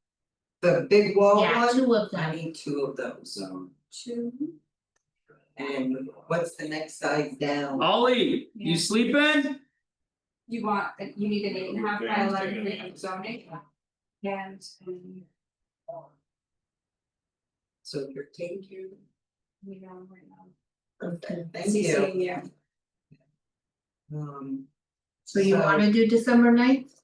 F: The big wall
E: Yeah,
F: one,
E: 2 of
F: I
E: them.
F: need 2 of those,
D: Two.
F: and what's the next size down?
A: Ollie,
D: Yeah.
A: you sleeping?
D: You want, you need an 8.5 by 11 feet of zoning. And,
F: So you're taking care of them?
D: we know right now.
F: Okay, thank
D: CC,
F: you.
D: yeah.
E: So you wanna do December 9th?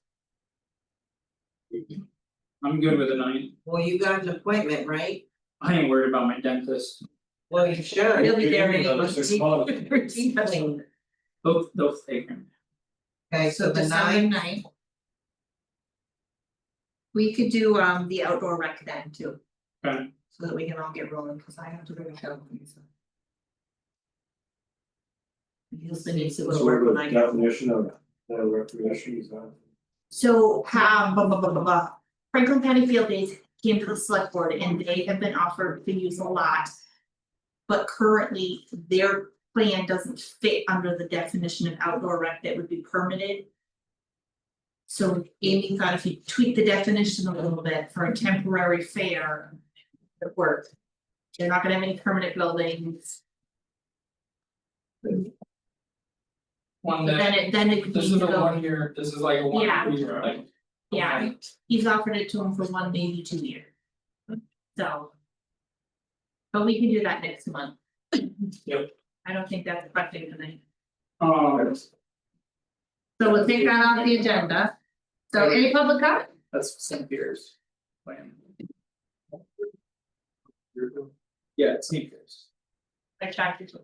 A: I'm good with the 9th.
F: Well, you got an appointment, right?
A: I ain't worried about my dentist.
F: Well, you should.
E: He'll be there
C: Another
E: anyway.
C: 6 months.
F: Detailing.
A: They'll take him.
F: Okay, so the
E: December
F: 9th,
E: 9th. We could do the outdoor rec then too.
A: Okay.
E: So that we can all get rolling, cause I have to bring a shovel. so. Usually needs to go to
C: So
E: work
C: what
E: when
C: the
E: I get.
C: definition of recreation is that?
E: So Franklin County Field Days came to the select board and they have been offered to use a lot. But currently, their plan doesn't fit under the definition of outdoor rec that would be permitted. So Amy thought if you tweak the definition a little bit for a temporary fair. It worked. They're not gonna have any permanent buildings,
A: One
E: but
A: day,
E: then it could
A: this
E: need
A: is
E: to
A: a
E: go,
A: 1 year, this is like a 1
E: Yeah.
A: year, like.
E: yeah,
A: okay.
E: he's offered it to him for 1, maybe 2 years. So. But we can do that next month.
A: Yep.
E: I don't think that's affecting tonight.
A: So
E: we'll take that off the agenda. So any public comment?
A: that's St. Pierre's plan. Yeah, it's St. Pierre's,
E: I tried to.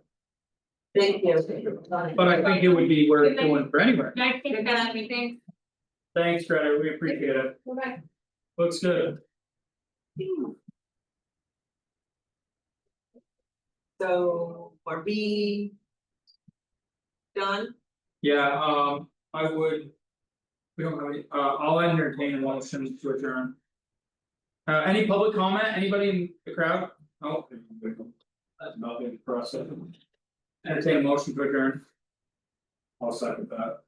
F: thank you.
A: but I think it would be worth doing for anywhere.
B: I think that everything.
A: Thanks, Greta, we appreciate it,
D: Okay.
A: looks good.
F: So are we done?
A: Yeah, I would. We don't have any, I'll entertain a motion to adjourn. Any public comment, anybody in the crowd? No,
C: That's nothing for us.
A: entertain a motion to adjourn,
C: I'll second that.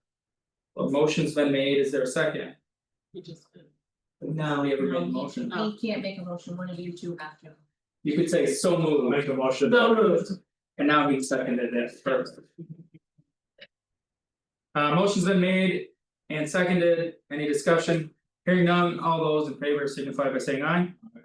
A: a motion's been made, is there a second?
E: You just.
A: No, we haven't made a motion,
E: He can't make a motion, one of you two have to.
A: You could say so moved.
C: Make a motion.
A: So moved. And now he seconded it, perfect. Motion's been made and seconded, any discussion? Hearing none, all those in favor signify by saying aye.